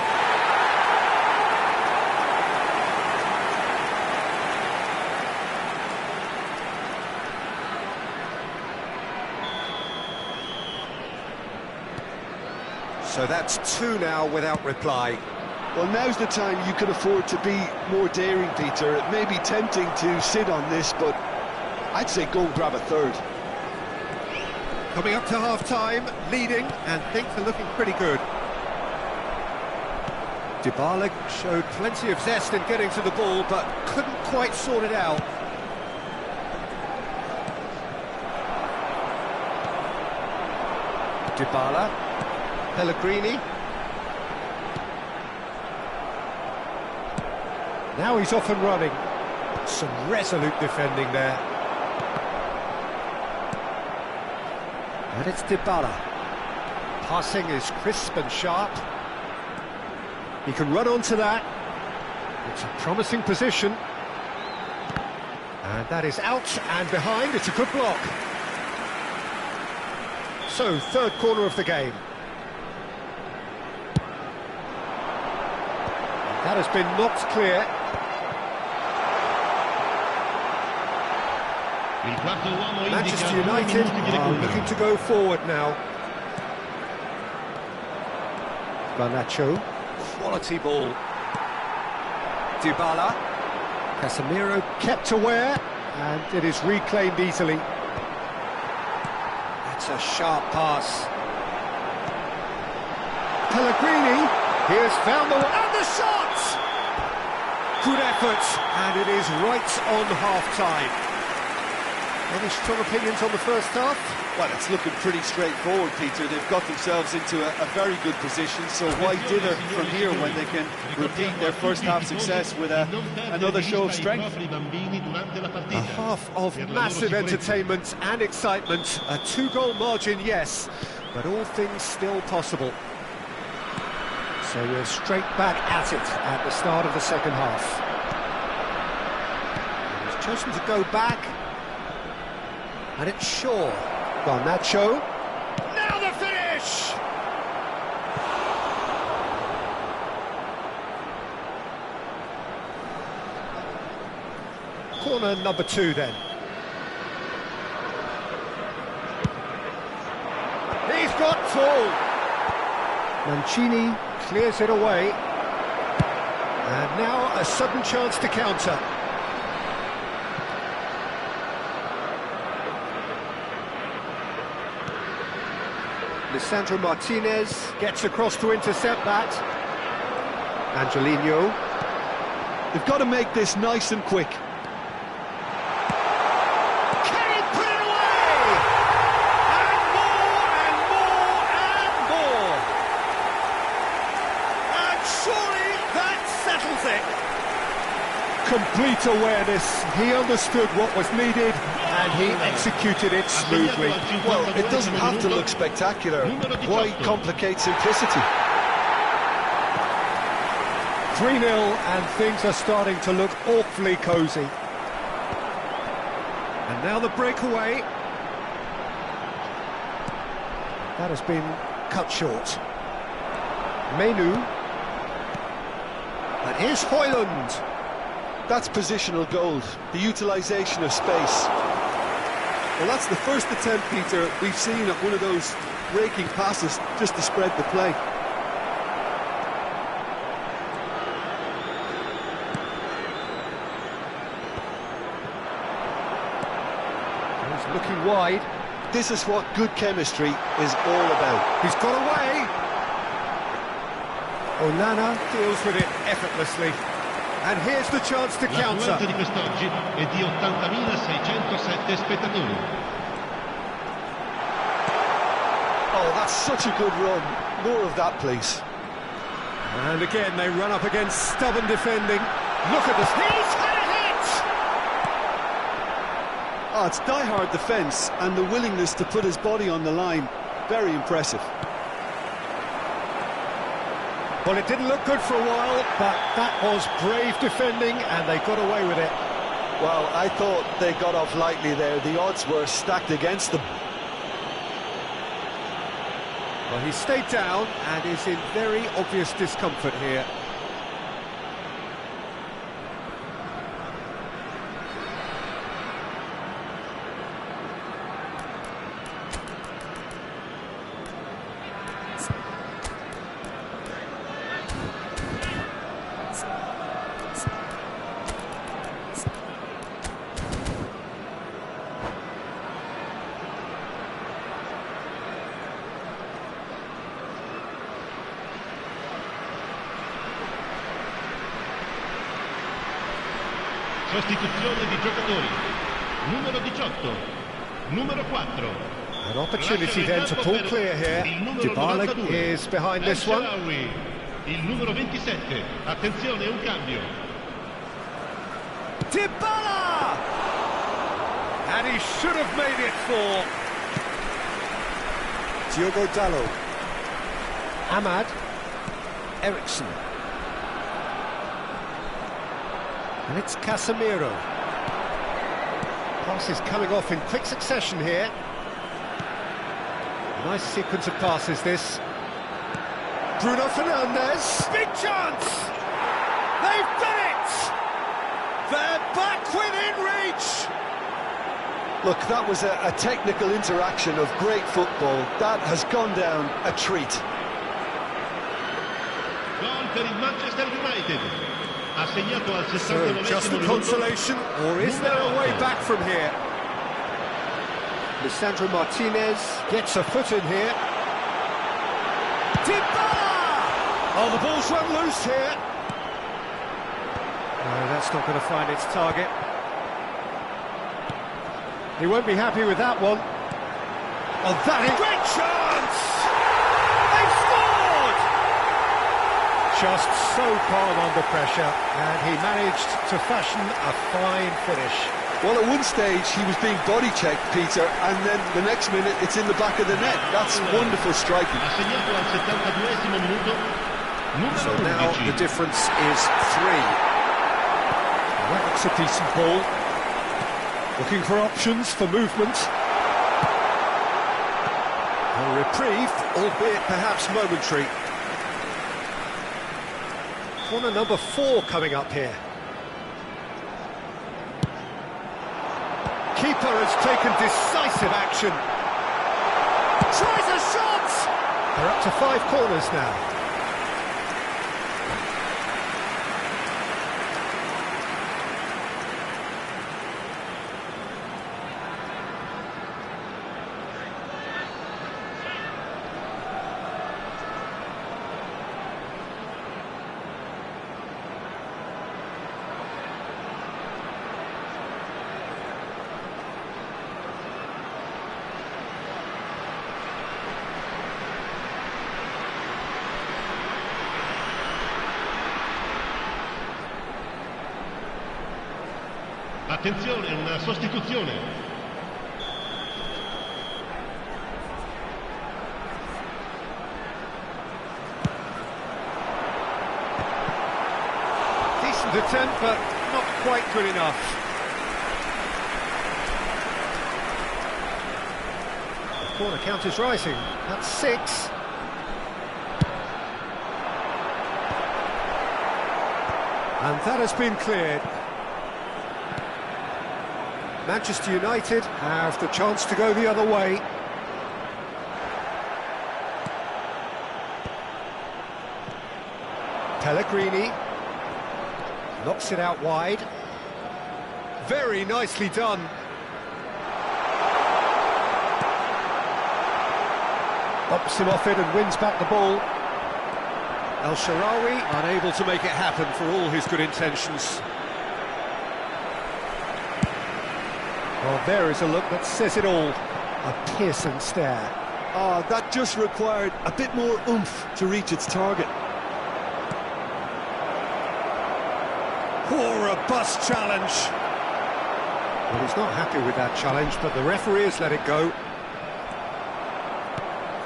So that's two now without reply. Well, now's the time you could afford to be more daring, Peter. It may be tempting to sit on this, but I'd say go and grab a third. Coming up to half-time, leading, and things are looking pretty good. Dybala showed plenty of zest in getting to the ball, but couldn't quite sort it out. Dybala, Pellegrini. Now he's off and running. Some resolute defending there. And it's Dybala. Passing is crisp and sharp. He can run onto that. It's a promising position. And that is out and behind. It's a good block. So, third corner of the game. That has been knocked clear. Manchester United are looking to go forward now. Garnacho, quality ball. Dybala, Casemiro kept aware, and it is reclaimed easily. That's a sharp pass. Pellegrini, he has found the one, and the shot! Good effort, and it is right on half-time. Any strong opinions on the first half? Well, it's looking pretty straightforward, Peter. They've got themselves into a very good position, so why dither from here when they can repeat their first half success with another show of strength? A half of massive entertainment and excitement. A two-goal margin, yes, but all things still possible. So we're straight back at it at the start of the second half. He's chosen to go back. And it's Shaw. Garnacho. Now the finish! Corner number 2 then. He's got tall. Mancini clears it away. And now a sudden chance to counter. Lisandro Martinez gets across to intercept that. Angelino. They've got to make this nice and quick. Can he put it away? And more and more and more. And surely that settles it. Complete awareness. He understood what was needed and he executed it smoothly. Well, it doesn't have to look spectacular. Why complicate simplicity? 3-0 and things are starting to look awfully cosy. And now the breakaway. That has been cut short. Menu. And here's Højlund. That's positional gold, the utilisation of space. Well, that's the first attempt, Peter, we've seen at one of those breaking passes just to spread the play. He's looking wide. This is what good chemistry is all about. He's got away. Onana deals with it effortlessly. And here's the chance to counter. L'affluenza di quest'oggi è di 80.607 spettatori. Oh, that's such a good run. More of that, please. And again, they run up against stubborn defending. Look at this. He's had a hit! Oh, it's die-hard defence and the willingness to put his body on the line. Very impressive. Well, it didn't look good for a while, but that was brave defending, and they got away with it. Well, I thought they got off lightly there. The odds were stacked against them. Well, he stayed down and is in very obvious discomfort here. Sostituzione di giocatori. Numero 18, numero 4. An opportunity then to pull clear here. Dybala is behind this one. Il numero 27. Attenzione, un cambio. Dybala! And he should have made it 4. Diogo Dalot. Ahmad. Eriksson. And it's Casemiro. Passes coming off in quick succession here. Nice sequence of passes, this. Bruno Fernandes. Big chance! They've done it! They're back within reach! Look, that was a technical interaction of great football. That has gone down a treat. Gol per il Manchester United. Assegnato al So, 69esimo just the minuto. consolation, or is there a way back from here? Lisandro Martinez gets a foot in here. Dybala! Oh, the ball's run loose here. No, that's not going to find its target. He won't be happy with that one. Oh, that is... Great chance! They've scored! Just so calm under pressure, and he managed to fashion a fine finish. Well, at one stage he was being body checked, Peter, and then the next minute it's in the back of the net. That's wonderful striking. Assegnato al 72esimo minuto. Numero So now 11. the difference is 3. That looks a decent ball. Looking for options for movement. A reprieve, albeit perhaps momentary. Corner number 4 coming up here. Keeper has taken decisive action. Tries a shot! They're up to 5 corners now. Attenzione, una sostituzione. Decent attempt, but not quite good enough. The corner count is rising. That's 6. And that has been cleared. Manchester United have the chance to go the other way. Pellegrini knocks it out wide. Very nicely done. Bops him off it and wins back the ball. El Shaarawy unable to make it happen for all his good intentions. Well, there is a look that says it all. A piercing stare. Ah, that just required a bit more oomph to reach its target. Oh, robust challenge. Well, he's not happy with that challenge, but the referee has let it go.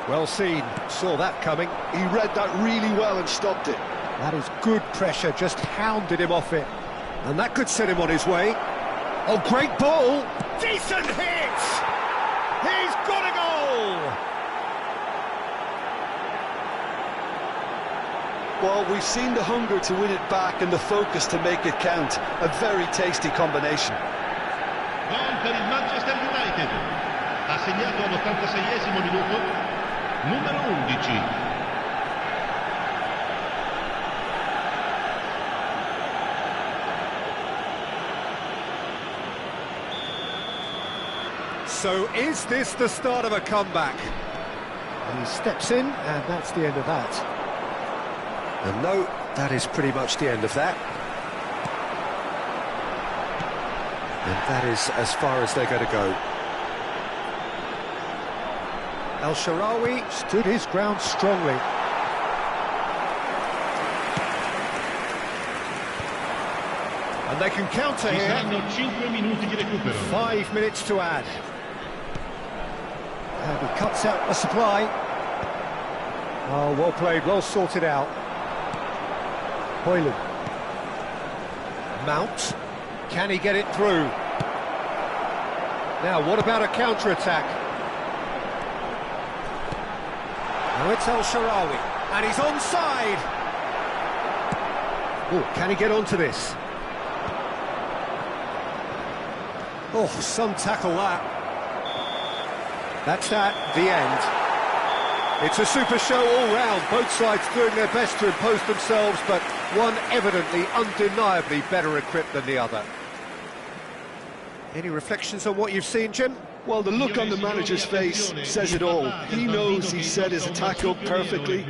Well seen, saw that coming. He read that really well and stopped it. That is good pressure, just hounded him off it. And that could set him on his way. Oh, great ball! Decent hit! He's got a goal! Well, we've seen the hunger to win it back and the focus to make it count. A very tasty combination. Gol per il Manchester United. Ha segnato all'86esimo minuto numero 11. So is this the start of a comeback? And he steps in, and that's the end of that. And no, that is pretty much the end of that. And that is as far as they're going to go. El Shaarawy stood his ground strongly. And they can counter here. 5 minuti di recupero. 5 minutes to add. And he cuts out the supply. Oh, well played, well sorted out. Hoyland. Mount. Can he get it through? Now, what about a counter-attack? Now it's El Shaarawy, and he's onside. Oh, can he get onto this? Oh, some tackle that. That's that, the end. It's a super show all round, both sides doing their best to impose themselves, but one evidently, undeniably better equipped than the other. Any reflections on what you've seen, Jim? Well, the look on the manager's face says it all. He knows he set his attack up perfectly.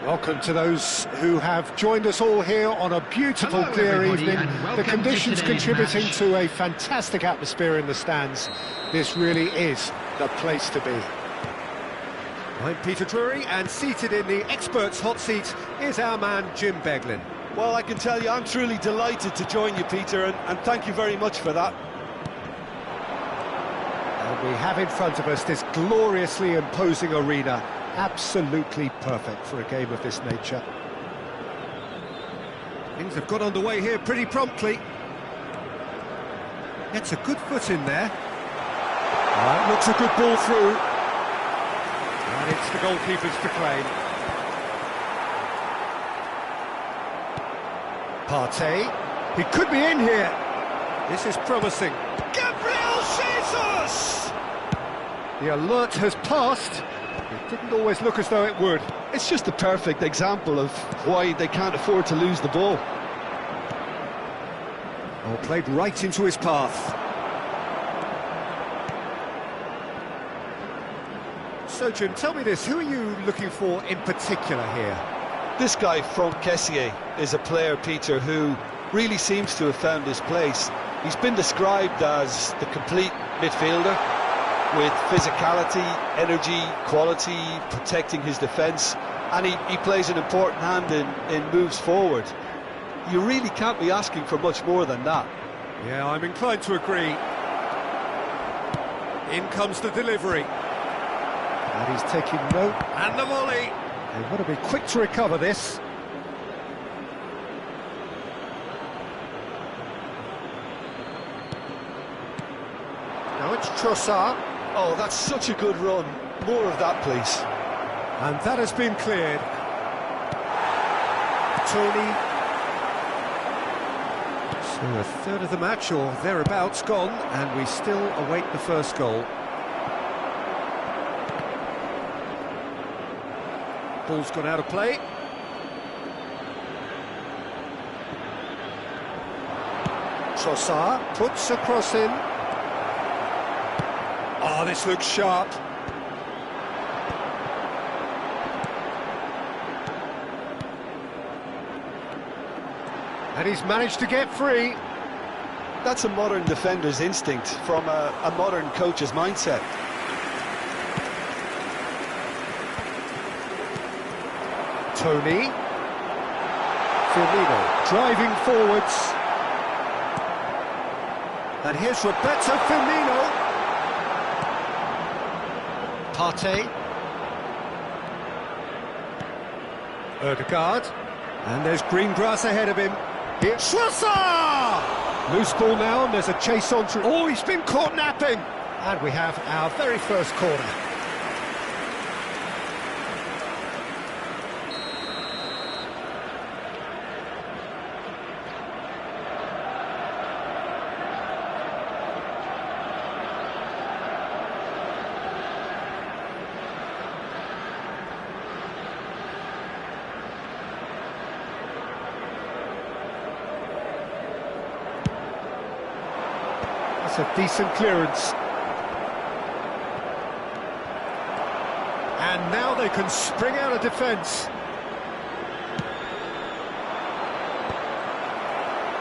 Welcome to those who have joined us all here on a beautiful, Hello, clear everybody, evening. and welcome The to conditions today's contributing match. to a fantastic atmosphere in the stands. This really is the place to be. I'm Peter Drury, and seated in the experts' hot seat is our man Jim Beglin. Well, I can tell you, I'm truly delighted to join you, Peter, and thank you very much for that. And we have in front of us this gloriously imposing arena, absolutely perfect for a game of this nature. Things have got underway here pretty promptly. Gets a good foot in there. That looks a good ball through. And it's the goalkeepers to claim. Partey. He could be in here. This is promising. Gabriel Jesus! The alert has passed. It didn't always look as though it would. It's just a perfect example of why they can't afford to lose the ball. Oh, played right into his path. So, Jim, tell me this, who are you looking for in particular here? This guy, Franck Kessié, is a player, Peter, who really seems to have found his place. He's been described as the complete midfielder, with physicality, energy, quality, protecting his defence, and he plays an important hand in moves forward. You really can't be asking for much more than that. Yeah, I'm inclined to agree. In comes the delivery. And he's taking note. And the volley! They want to be quick to recover this. Now it's Trossard. Oh, that's such a good run. More of that, please. And that has been cleared. Tony. So a third of the match, or thereabouts, gone, and we still await the first goal. Ball's gone out of play. Trossard puts a cross in. Oh, this looks sharp. And he's managed to get free. That's a modern defender's instinct from a modern coach's mindset. Tony. Firmino driving forwards. And here's Roberto Firmino. Partey. Ødegaard. And there's green grass ahead of him. Here's Trossard! Loose ball now, and there's a chase on through. Oh, he's been caught napping! And we have our very first corner. That's a decent clearance. And now they can spring out of defence.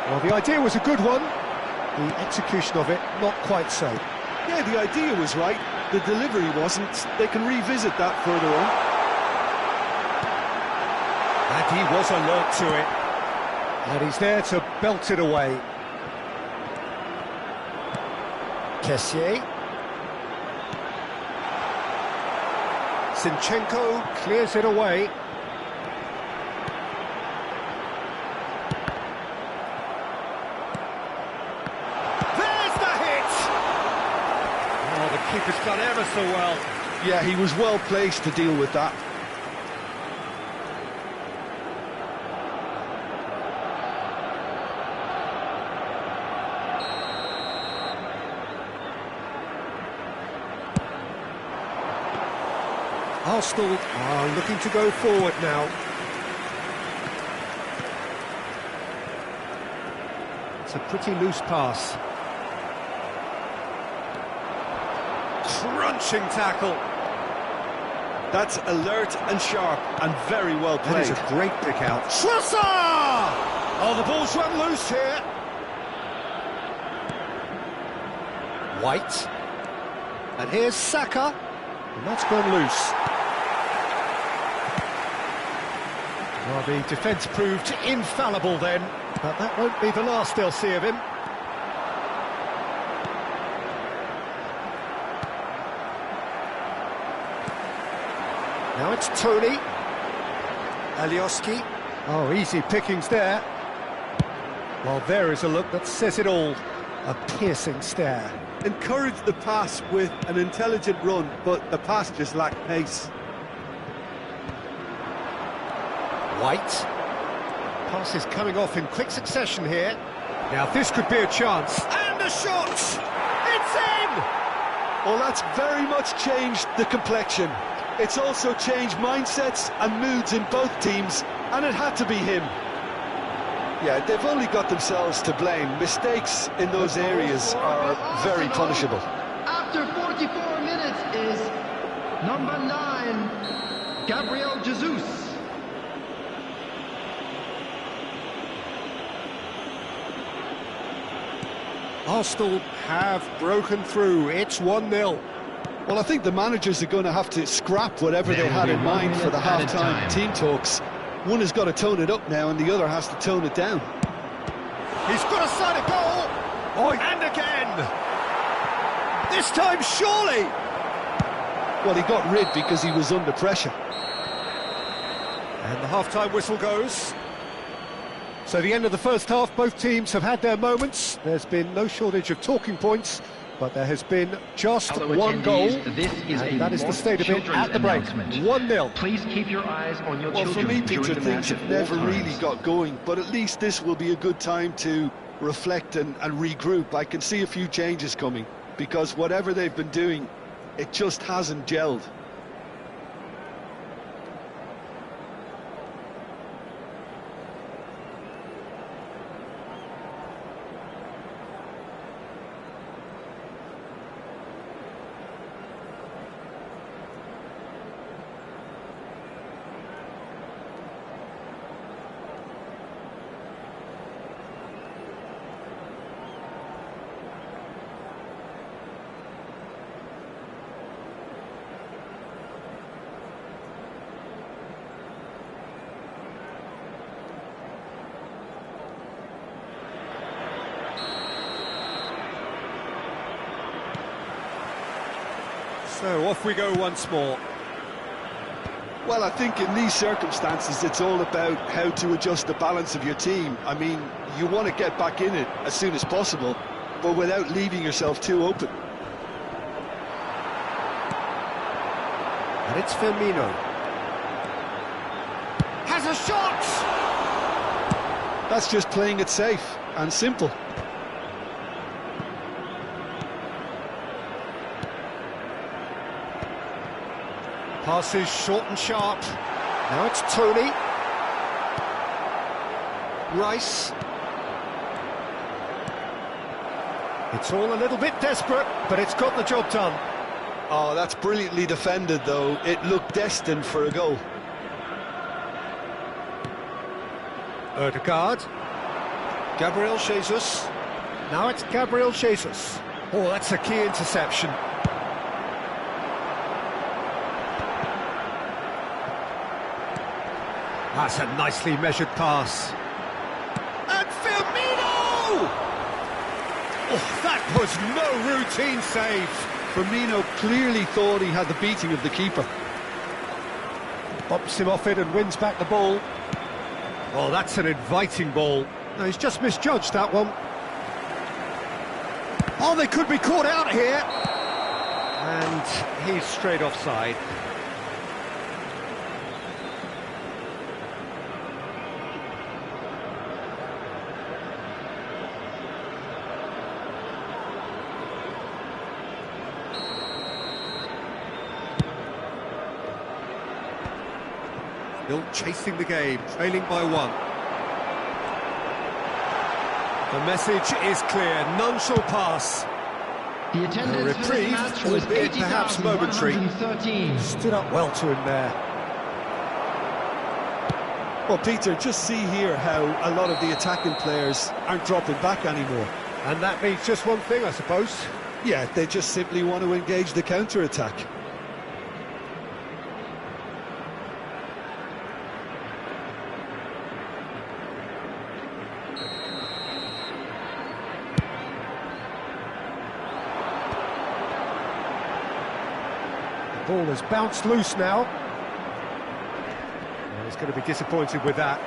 Well, the idea was a good one. The execution of it, not quite so. Yeah, the idea was right. The delivery wasn't. They can revisit that further on. And he was alert to it. And he's there to belt it away. Kessié. Zinchenko clears it away. There's the hit! Oh, the keeper's done ever so well. Yeah, he was well placed to deal with that. Arsenal are looking to go forward now. It's a pretty loose pass. Crunching tackle. That's alert and sharp and very well That is played. a great pick out. Schlosser! Oh, the ball's run loose here. White. And here's Saka. And that's gone loose. Well, the defence proved infallible then, but that won't be the last they'll see of him. Now it's Tony. Alioski. Oh, easy pickings there. Well, there is a look that says it all. A piercing stare. Encourage the pass with an intelligent run, but the pass just lacked pace. White. Pass is coming off in quick succession here. Now this could be a chance. And a shot! It's in! Well, that's very much changed the complexion. It's also changed mindsets and moods in both teams, and it had to be him. Yeah, they've only got themselves to blame. Mistakes in those areas are very punishable. After 44 minutes is number 9, Gabriel Jesus. Arsenal have broken through. It's 1-0. Well, I think the managers are going to have to scrap whatever they had in mind for the half-time team talks. One has got to tone it up now and the other has to tone it down. He's got a side of goal. Oh, and again. This time, surely. Well, he got rid because he was under pressure. And the half-time whistle goes. So the end of the first half, both teams have had their moments. There's been no shortage of talking points, but there has been just one goal, and that is the state of it at the break. 1-0. Please keep your eyes on your children. Well, for me, Peter, things have never really got going, but at least this will be a good time to reflect and regroup. I can see a few changes coming, because whatever they've been doing, it just hasn't gelled. So off we go once more. Well, I think in these circumstances, it's all about how to adjust the balance of your team. I mean, you want to get back in it as soon as possible, but without leaving yourself too open. And it's Firmino. Has a shot! That's just playing it safe and simple. Passes short and sharp. Now it's Tony. Rice. It's all a little bit desperate, but it's got the job done. Oh, that's brilliantly defended, though. It looked destined for a goal. Odegaard. Gabriel Jesus. Now it's Gabriel Jesus. Oh, that's a key interception. That's a nicely measured pass. And Firmino! Oh, that was no routine save. Firmino clearly thought he had the beating of the keeper. Bops him off it and wins back the ball. Oh, that's an inviting ball. No, he's just misjudged that one. Oh, they could be caught out here. And he's straight offside. Still chasing the game, trailing by 1. The message is clear, none shall pass. The attendance for this reprieve, match was albeit perhaps momentary. 80,113. Stood up well to him there. Well, Peter, just see here how a lot of the attacking players aren't dropping back anymore. And that means just one thing, I suppose. Yeah, they just simply want to engage the counter-attack. The ball has bounced loose now. Well, he's going to be disappointed with that.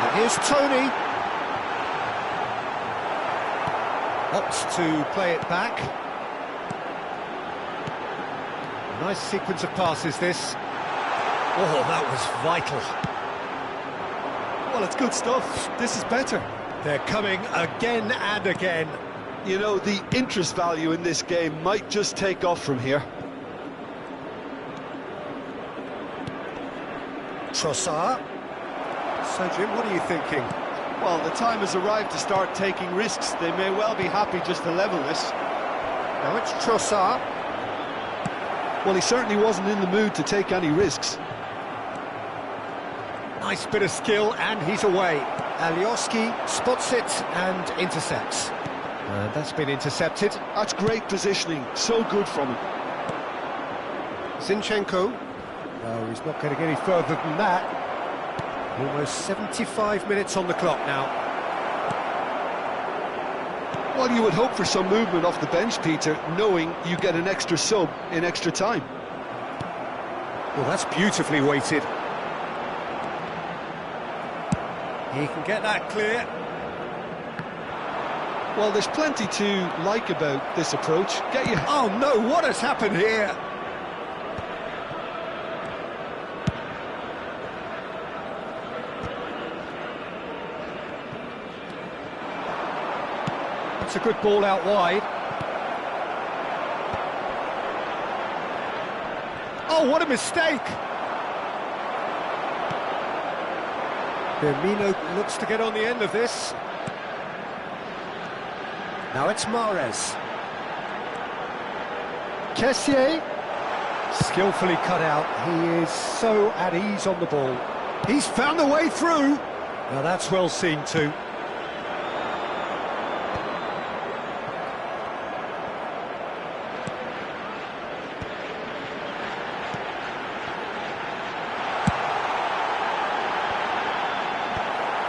And here's Tony. Opts to play it back. A nice sequence of passes, this. Oh, that was vital. Well, it's good stuff. This is better. They're coming again and again. You know, the interest value in this game might just take off from here. Trossard. So, Jim, what are you thinking? Well, the time has arrived to start taking risks. They may well be happy just to level this. Now it's Trossard. Well, he certainly wasn't in the mood to take any risks. Nice bit of skill, and he's away. Alioski spots it and intercepts. That's been intercepted. That's great positioning. So good from him. Zinchenko. No, he's not getting any further than that. Almost 75 minutes on the clock now. Well, you would hope for some movement off the bench, Peter, knowing you get an extra sub in extra time. Well, that's beautifully weighted. He can get that clear. Well, there's plenty to like about this approach. Get you... Oh no, what has happened here? It's a good ball out wide. Oh, what a mistake! Firmino looks to get on the end of this. Now it's Mahrez. Kessié, skillfully cut out. He is so at ease on the ball. He's found a way through. Now that's well seen too.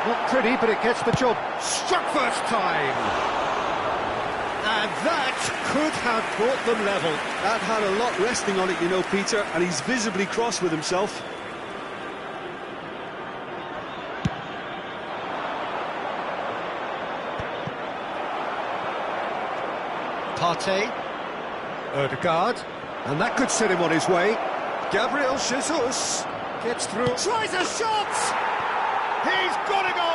Not pretty, but it gets the job. Struck first time. And that could have brought them level. That had a lot resting on it, you know, Peter, and he's visibly cross with himself. Partey. Ødegaard. And that could set him on his way. Gabriel Jesus gets through. Tries a shot! He's got a goal!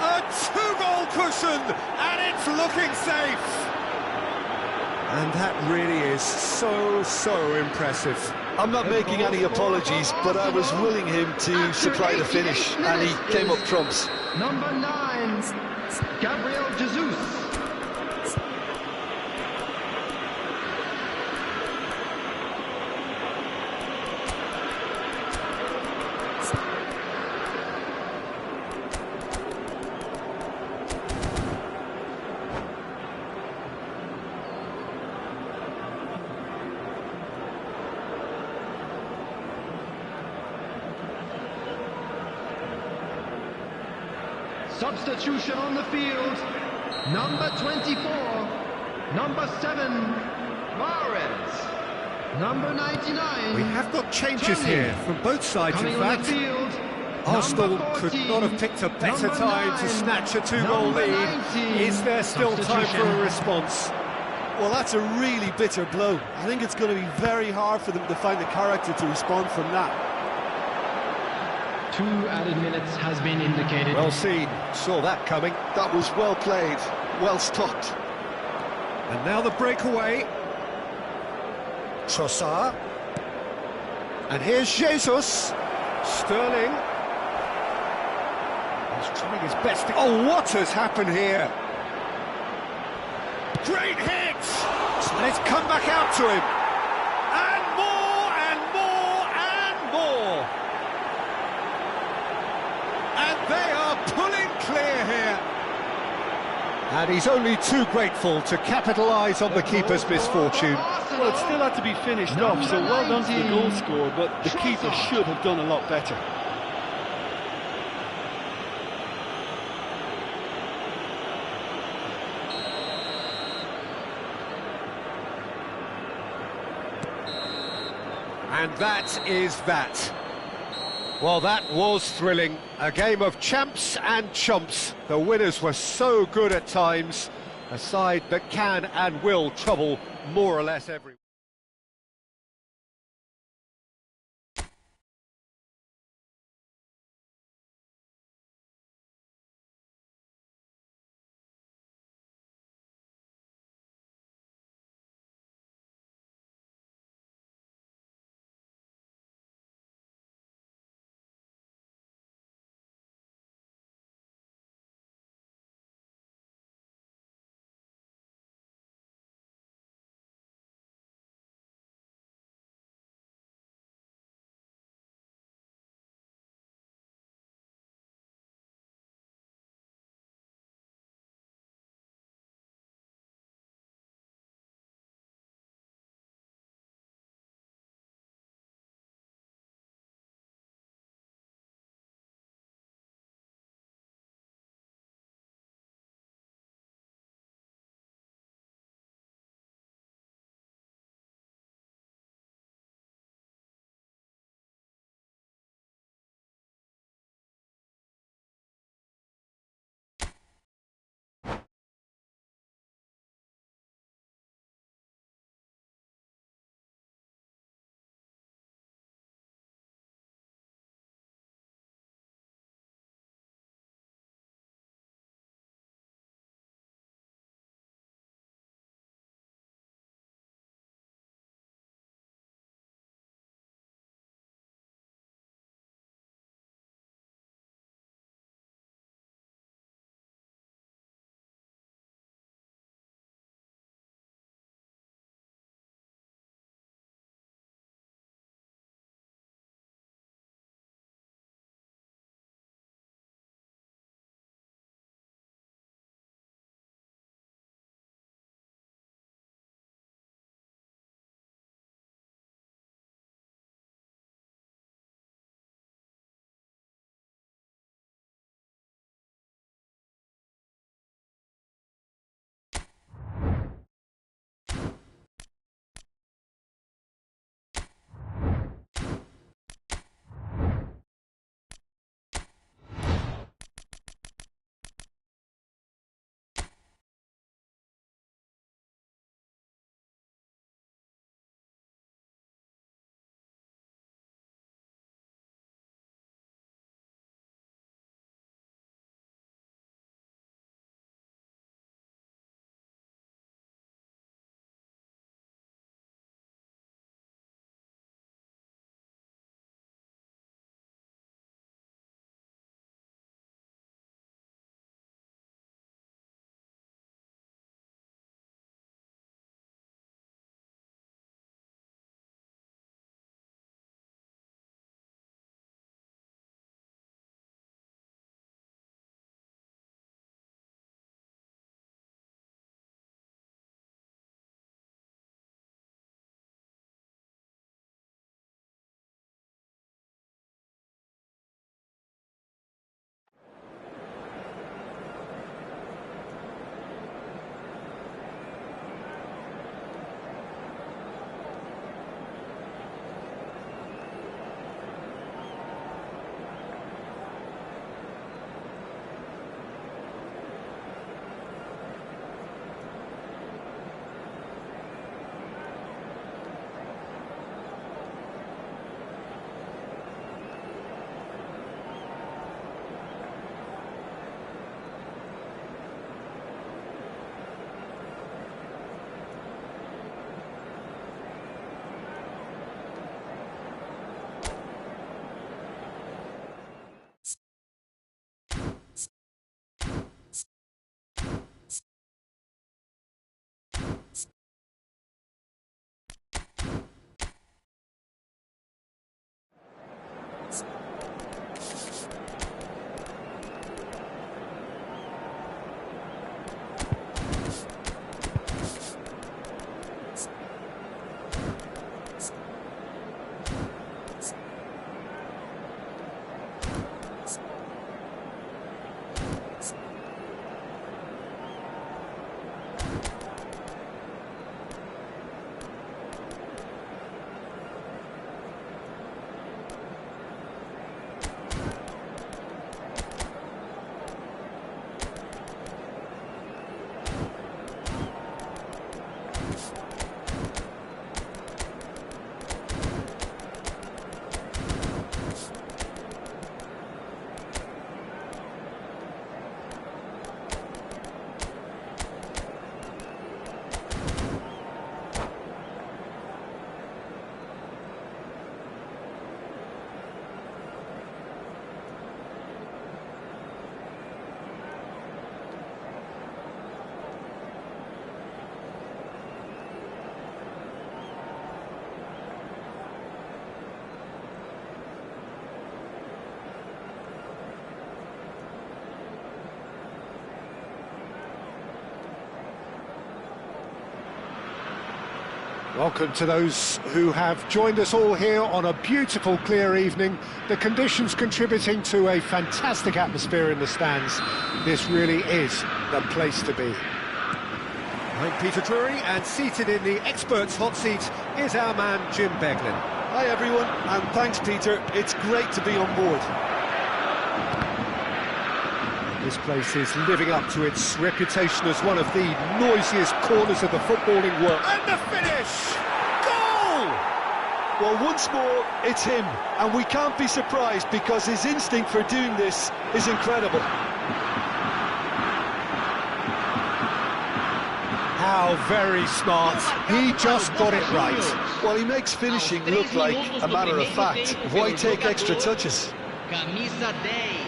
A two-goal cushion, and it's looking safe! And that really is so impressive. I'm not making any apologies, but I was willing him to supply the finish, and he came up trumps. Number 9, Gabriel Jesus. Substitution on the field, number 24, number 7, Mahrez, number 99. We have got changes Tony. here from both sides, Coming in on fact. the field, Arsenal number 14, could not have picked a better number time 9, to snatch a two-goal number lead. 19. Is there still time for a Substitution. response? Well, that's a really bitter blow. I think it's going to be very hard for them to find the character to respond from that. 2 added minutes has been indicated. Well seen, saw that coming. That was well played, well stopped. And now the breakaway. Trossard. And here's Jesus. Sterling. He's trying his best to... Oh, what has happened here? Great hit! And it's come back out to him. And more, and more, and more. And they are pulling clear here. And he's only too grateful to capitalise on the keeper's misfortune. Well, it still had to be finished off, so well done to the goal scorer, but the keeper should have done a lot better. And that is that. Well, that was thrilling. A game of champs and chumps. The winners were so good at times. A side that can and will trouble more or less everyone. Welcome to those who have joined us all here on a beautiful, clear evening. The conditions contributing to a fantastic atmosphere in the stands. This really is the place to be. I'm Peter Drury, and seated in the experts' hot seat is our man Jim Beglin. Hi everyone, and thanks Peter. It's great to be on board. This place is living up to its reputation as one of the noisiest corners of the footballing world. And the finish! Goal! Well, once more, it's him, and we can't be surprised because his instinct for doing this is incredible. How very smart. He just got it right. Well, he makes finishing look like a matter of fact. Why take extra touches? Camisa 10.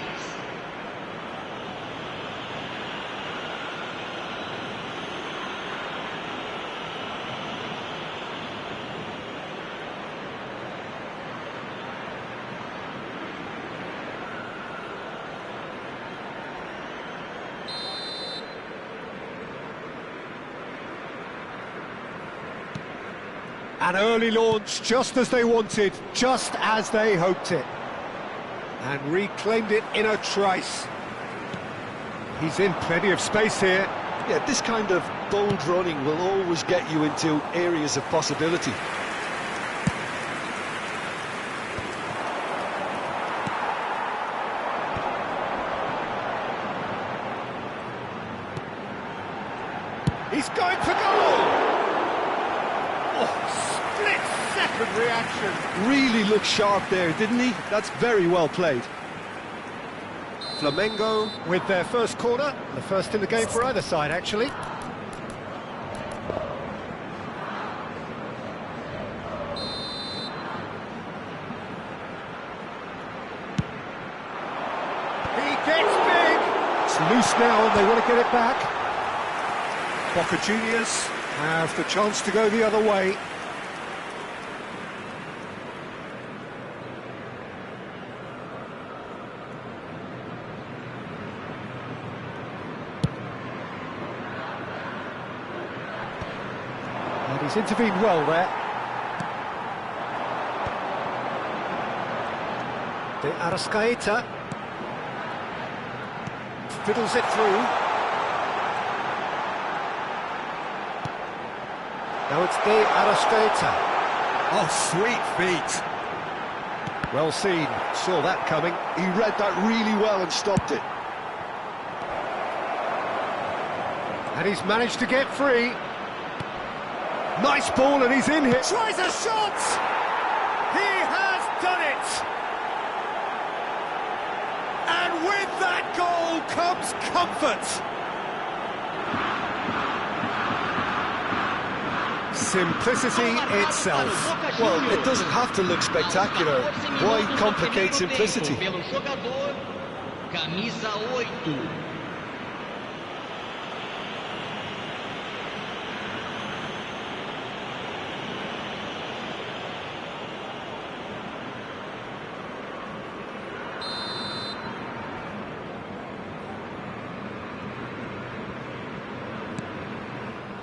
An early launch, just as they wanted, just as they hoped it. And reclaimed it in a trice. He's in plenty of space here. Yeah, this kind of bold running will always get you into areas of possibility. He's going for goal! Split-second reaction. Really looked sharp there, didn't he? That's very well played. Flamengo with their first corner, the first in the game for either side, actually. He gets big! It's loose now and they want to get it back. Boca Juniors have the chance to go the other way. And he's intervened well there. De Arrascaeta fiddles it through. Now it's De Arrascaeta. Oh, sweet feet. Well seen, saw that coming. He read that really well and stopped it. And he's managed to get free. Nice ball and he's in here. Tries a shot! He has done it! And with that goal comes comfort. Simplicity itself. Well, it doesn't have to look spectacular. Why complicate simplicity? Camisa 8.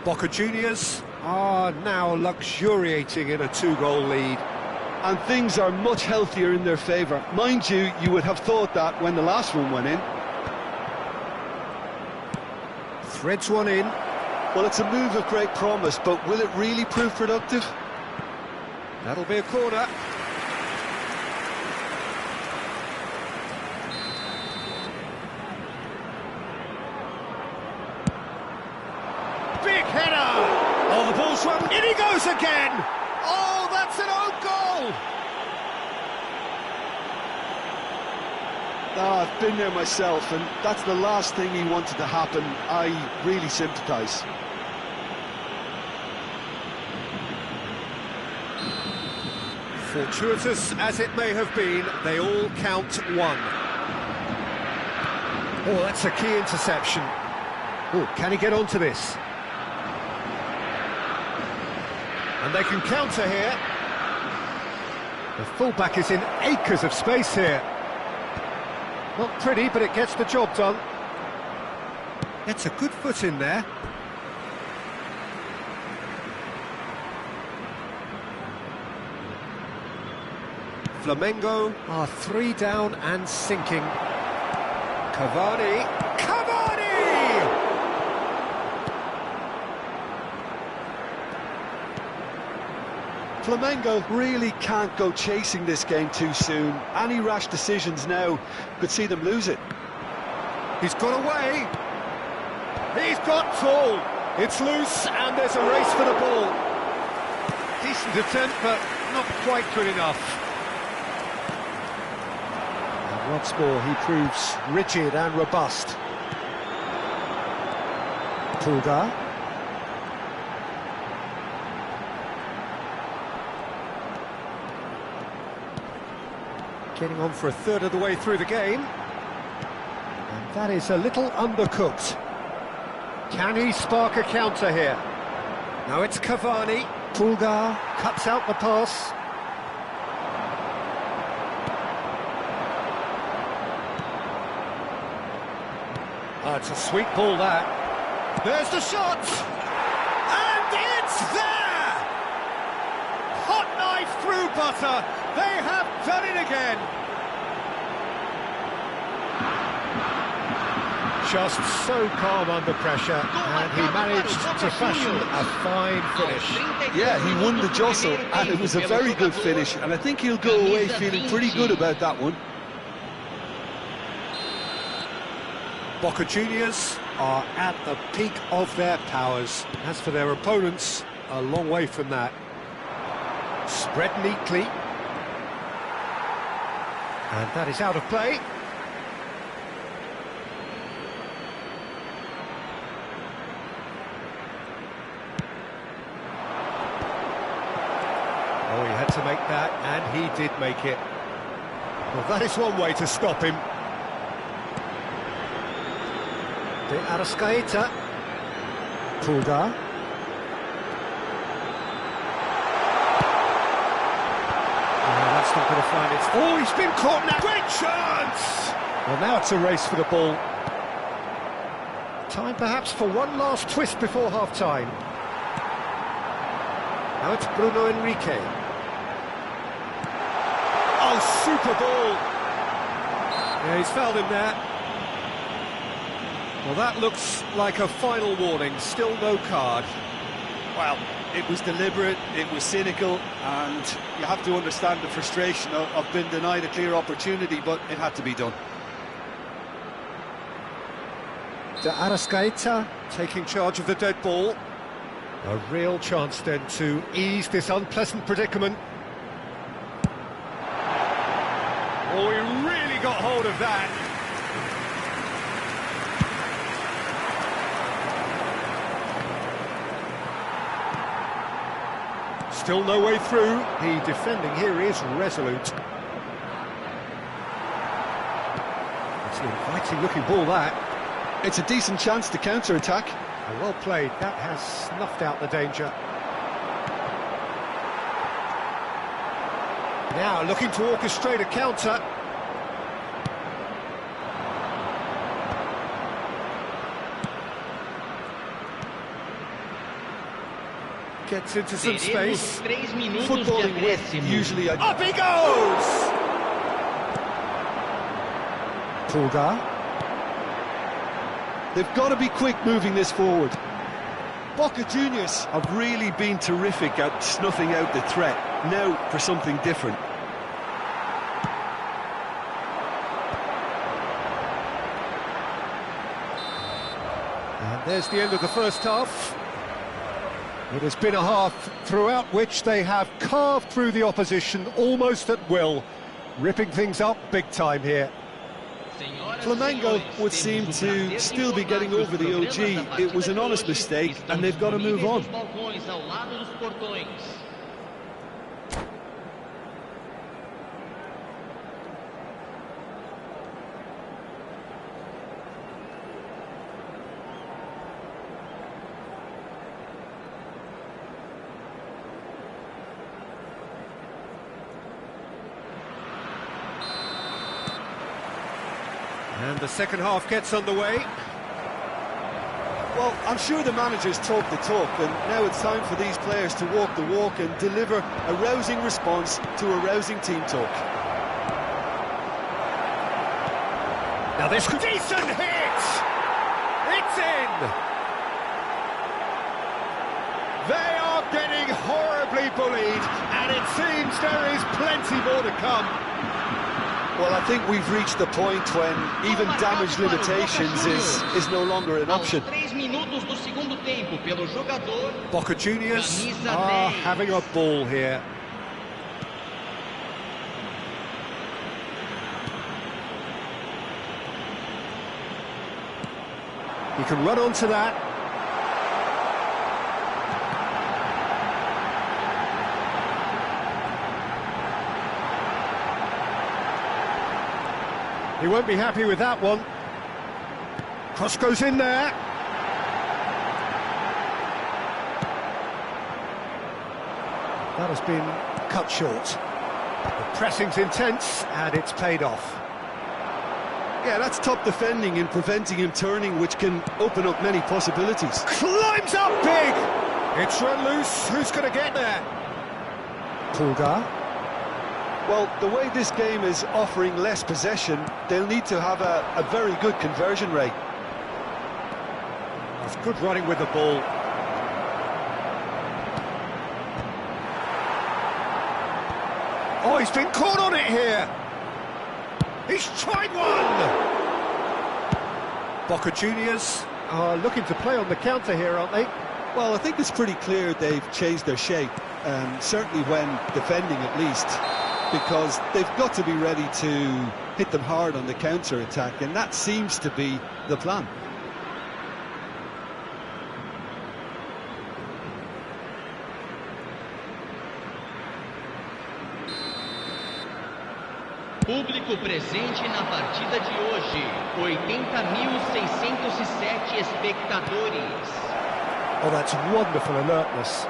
Boca Juniors are now luxuriating in a two-goal lead. And things are much healthier in their favour. Mind you, you would have thought that when the last one went in. Threads one in. Well, it's a move of great promise, but will it really prove productive? That'll be a corner. Big header! Oh, the ball's run. In he goes again! Oh, that's an own goal! I've been there myself, and that's the last thing he wanted to happen. I really sympathise. Fortuitous as it may have been, they all count one. Oh, that's a key interception. Oh, can he get onto this? And they can counter here. The fullback is in acres of space here. Not pretty, but it gets the job done. Gets a good foot in there. Flamengo are 3 down and sinking. Cavani! Flamengo really can't go chasing this game too soon. Any rash decisions now could see them lose it. He's got away! He's got full! It's loose and there's a race for the ball. Decent attempt, but not quite good enough. And once more he proves rigid and robust. Pulgar. Getting on for a third of the way through the game. And that is a little undercooked. Can he spark a counter here? Now it's Cavani. Pulgar cuts out the pass. Oh, it's a sweet ball, that. There's the shot! And it's there! Hot knife through butter. They have done it again. Just so calm under pressure, and he managed to fashion a fine finish. Yeah, he won the jostle, and it was a very good finish, and I think he'll go away feeling pretty good about that one. Boca Juniors are at the peak of their powers. As for their opponents, a long way from that. Spread neatly. And that is out of play. Oh, he had to make that, and he did make it. Well, that is one way to stop him. De Arrascaeta. Pulgar. That's not going to find it. Oh, he's been caught now. Great chance! Well, now it's a race for the ball. Time perhaps for one last twist before half-time. Now it's Bruno Henrique. Oh, super ball! Yeah, he's fouled him there. Well, that looks like a final warning. Still no card. Well, it was deliberate, it was cynical, and you have to understand the frustration of being denied a clear opportunity, but it had to be done. De Arrascaeta taking charge of the dead ball. A real chance then to ease this unpleasant predicament. Oh, he really got hold of that. Still no way through. The defending here is resolute. It's an inviting looking ball, that. It's a decent chance to counter-attack. Well played. That has snuffed out the danger. Now looking to orchestrate a counter. Gets into some space. Footballing with usually... Up he goes! Pulgar. They've got to be quick moving this forward. Boca Juniors have really been terrific at snuffing out the threat. Now for something different. And there's the end of the first half. It has been a half throughout which they have carved through the opposition almost at will, ripping things up big time here. Flamengo would seem to still be getting over the OG. It was an honest mistake, and they've got to move on. And the second half gets underway. Well, I'm sure the managers talk the talk, and now it's time for these players to walk the walk and deliver a rousing response to a rousing team talk. Now this could... Decent hit! It's in! They are getting horribly bullied, and it seems there is plenty more to come. Well, I think we've reached the point when even damage limitations is no longer an option. Boca Juniors are having a ball here. He can run onto that. He won't be happy with that one. Cross goes in there. That has been cut short. The pressing's intense, and it's paid off. Yeah, that's top defending and preventing him turning, which can open up many possibilities. Climbs up big! It's run loose. Who's going to get there? Pulgar. Well, the way this game is offering less possession, they'll need to have a very good conversion rate. That's good running with the ball. Oh, he's been caught on it here. He's tried one! Boca Juniors are looking to play on the counter here, aren't they? Well, I think it's pretty clear they've changed their shape, certainly when defending at least, because they've got to be ready to hit them hard on the counter-attack, and that seems to be the plan. Público presente na partida de hoje, 80.607 espectadores. Oh, that's wonderful alertness.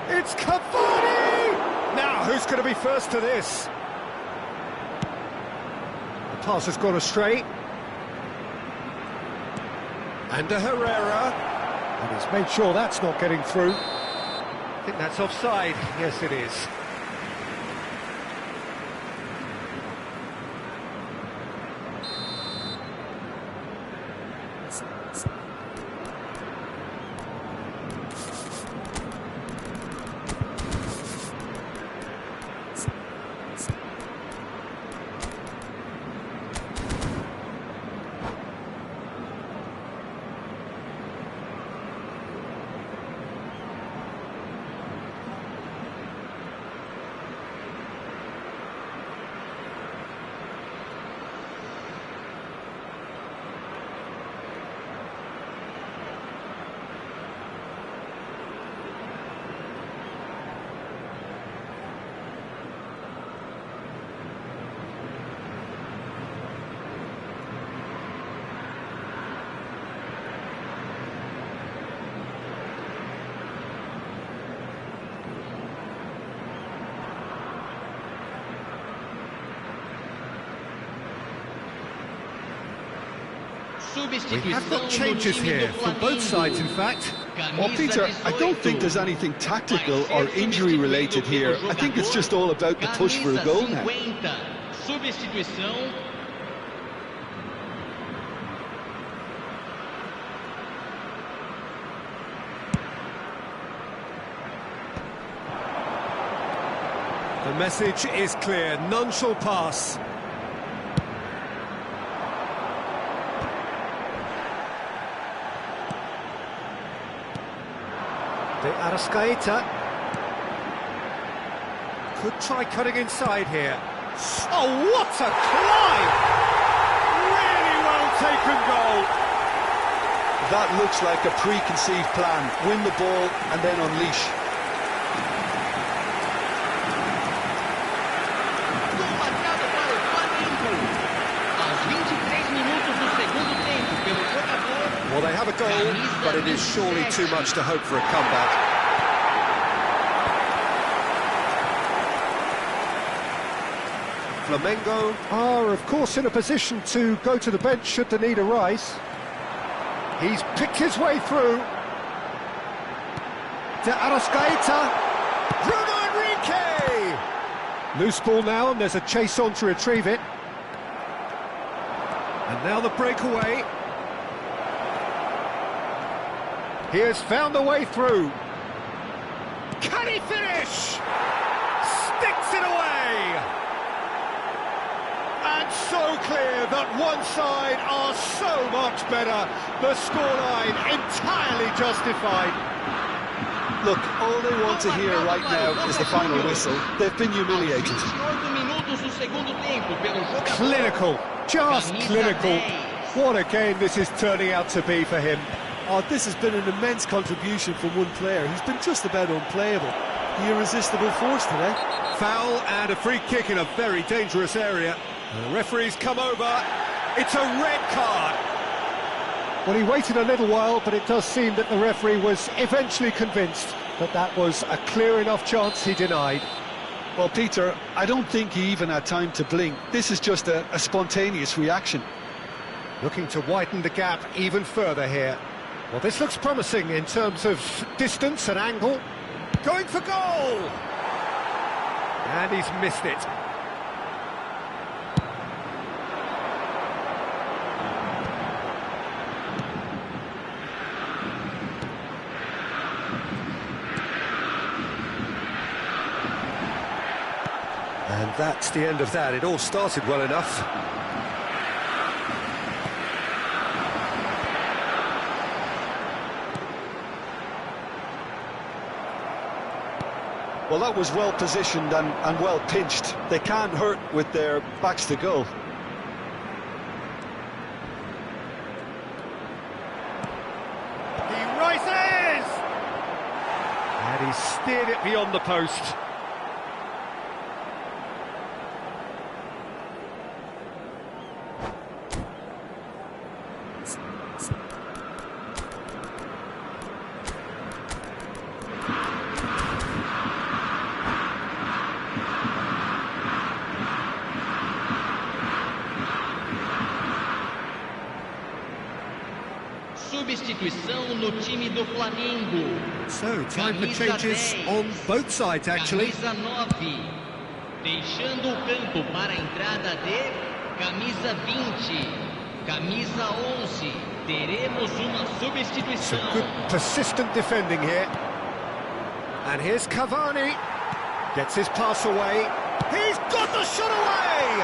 It's Cavani! Now, who's going to be first to this? The pass has gone astray. And to Herrera. And he's made sure that's not getting through. I think that's offside. Yes, it is. We have got changes here from both sides, in fact. Well, Peter, I don't think there's anything tactical or injury related here. I think it's just all about the push for a goal now. The message is clear, none shall pass. De Arrascaeta could try cutting inside here. Oh, what a climb! Really well taken goal. That looks like a preconceived plan. Win the ball and then unleash. Well, they have a goal, but it is surely too much to hope for a comeback. Flamengo are, of course, in a position to go to the bench should the need arise. He's picked his way through. De Arrascaeta. Bruno Henrique! Loose ball now, and there's a chase on to retrieve it. And now the breakaway. He has found the way through. Can he finish? Sticks it away! And so clear that one side are so much better. The scoreline entirely justified. Look, all they want to hear right now is the final whistle. They've been humiliated. Clinical, just clinical. What a game this is turning out to be for him. Oh, this has been an immense contribution from one player. He's been just about unplayable. The irresistible force today. Foul and a free kick in a very dangerous area. The referee's come over. It's a red card. Well, he waited a little while, but it does seem that the referee was eventually convinced that that was a clear enough chance he denied. Well, Peter, I don't think he even had time to blink. This is just a spontaneous reaction. Looking to widen the gap even further here. Well, this looks promising in terms of distance and angle. Going for goal! And he's missed it. And that's the end of that. It all started well enough. Well, that was well positioned and well pinched. They can't hurt with their backs to goal. He rises! And he steered it beyond the post. Substituição no time do Flamengo. So, time for changes on both sides, actually. Camisa 9, deixando o campo para a entrada de camisa 20, camisa 11. Teremos uma substituição. Some good persistent defending here. And here's Cavani. Gets his pass away. He's got the shot away!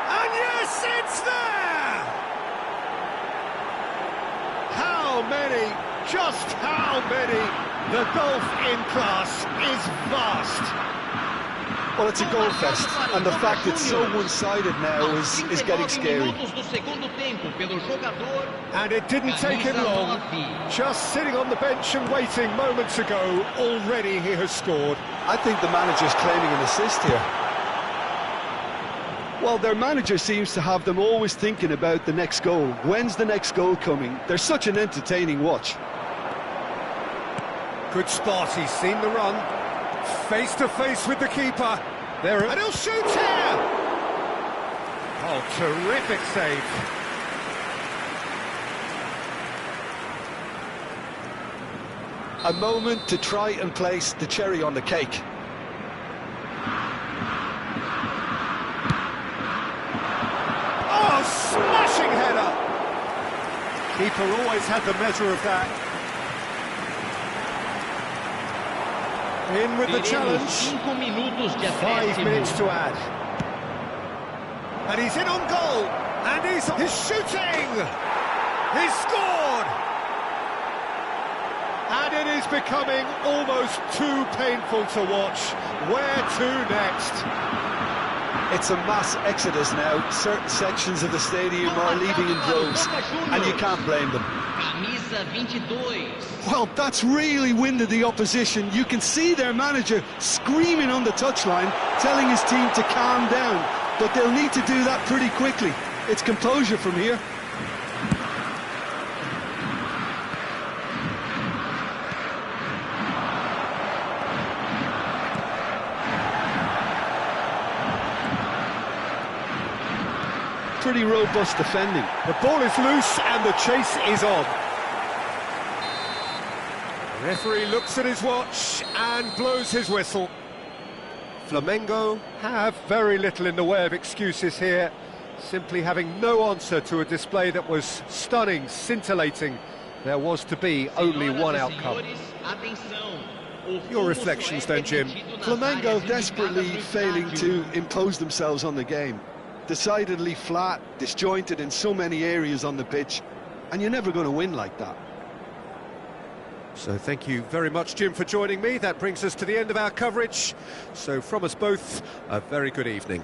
And yes, it's there! How many? Just how many? The gulf in class is vast. Well, it's a goal fest, and the fact it's so one-sided now is getting scary. And it didn't take him long. Just sitting on the bench and waiting moments ago, already he has scored. I think the manager's claiming an assist here. Well, their manager seems to have them always thinking about the next goal. When's the next goal coming? They're such an entertaining watch. Good spot, he's seen the run. Face to face with the keeper. There, and he'll shoot here! Oh, terrific save. A moment to try and place the cherry on the cake. Oh, smashing header! Keeper always had the measure of that. In with the challenge. 5 minutes to add. And he's in on goal. And he's shooting! He's scored! And it is becoming almost too painful to watch. Where to next? It's a mass exodus now. Certain sections of the stadium are leaving in droves, and you can't blame them. Camisa 22. Well, that's really winded the opposition. You can see their manager screaming on the touchline, telling his team to calm down. But they'll need to do that pretty quickly. It's composure from here. Pretty robust defending. The ball is loose and the chase is on. The referee looks at his watch and blows his whistle. Flamengo have very little in the way of excuses here. Simply having no answer to a display that was stunning, scintillating. There was to be only one outcome. Your reflections then, Jim? Flamengo desperately failing to impose themselves on the game. Decidedly flat, disjointed in so many areas on the pitch, and you're never going to win like that. So thank you very much, Jim, for joining me. That brings us to the end of our coverage. So from us both, a very good evening.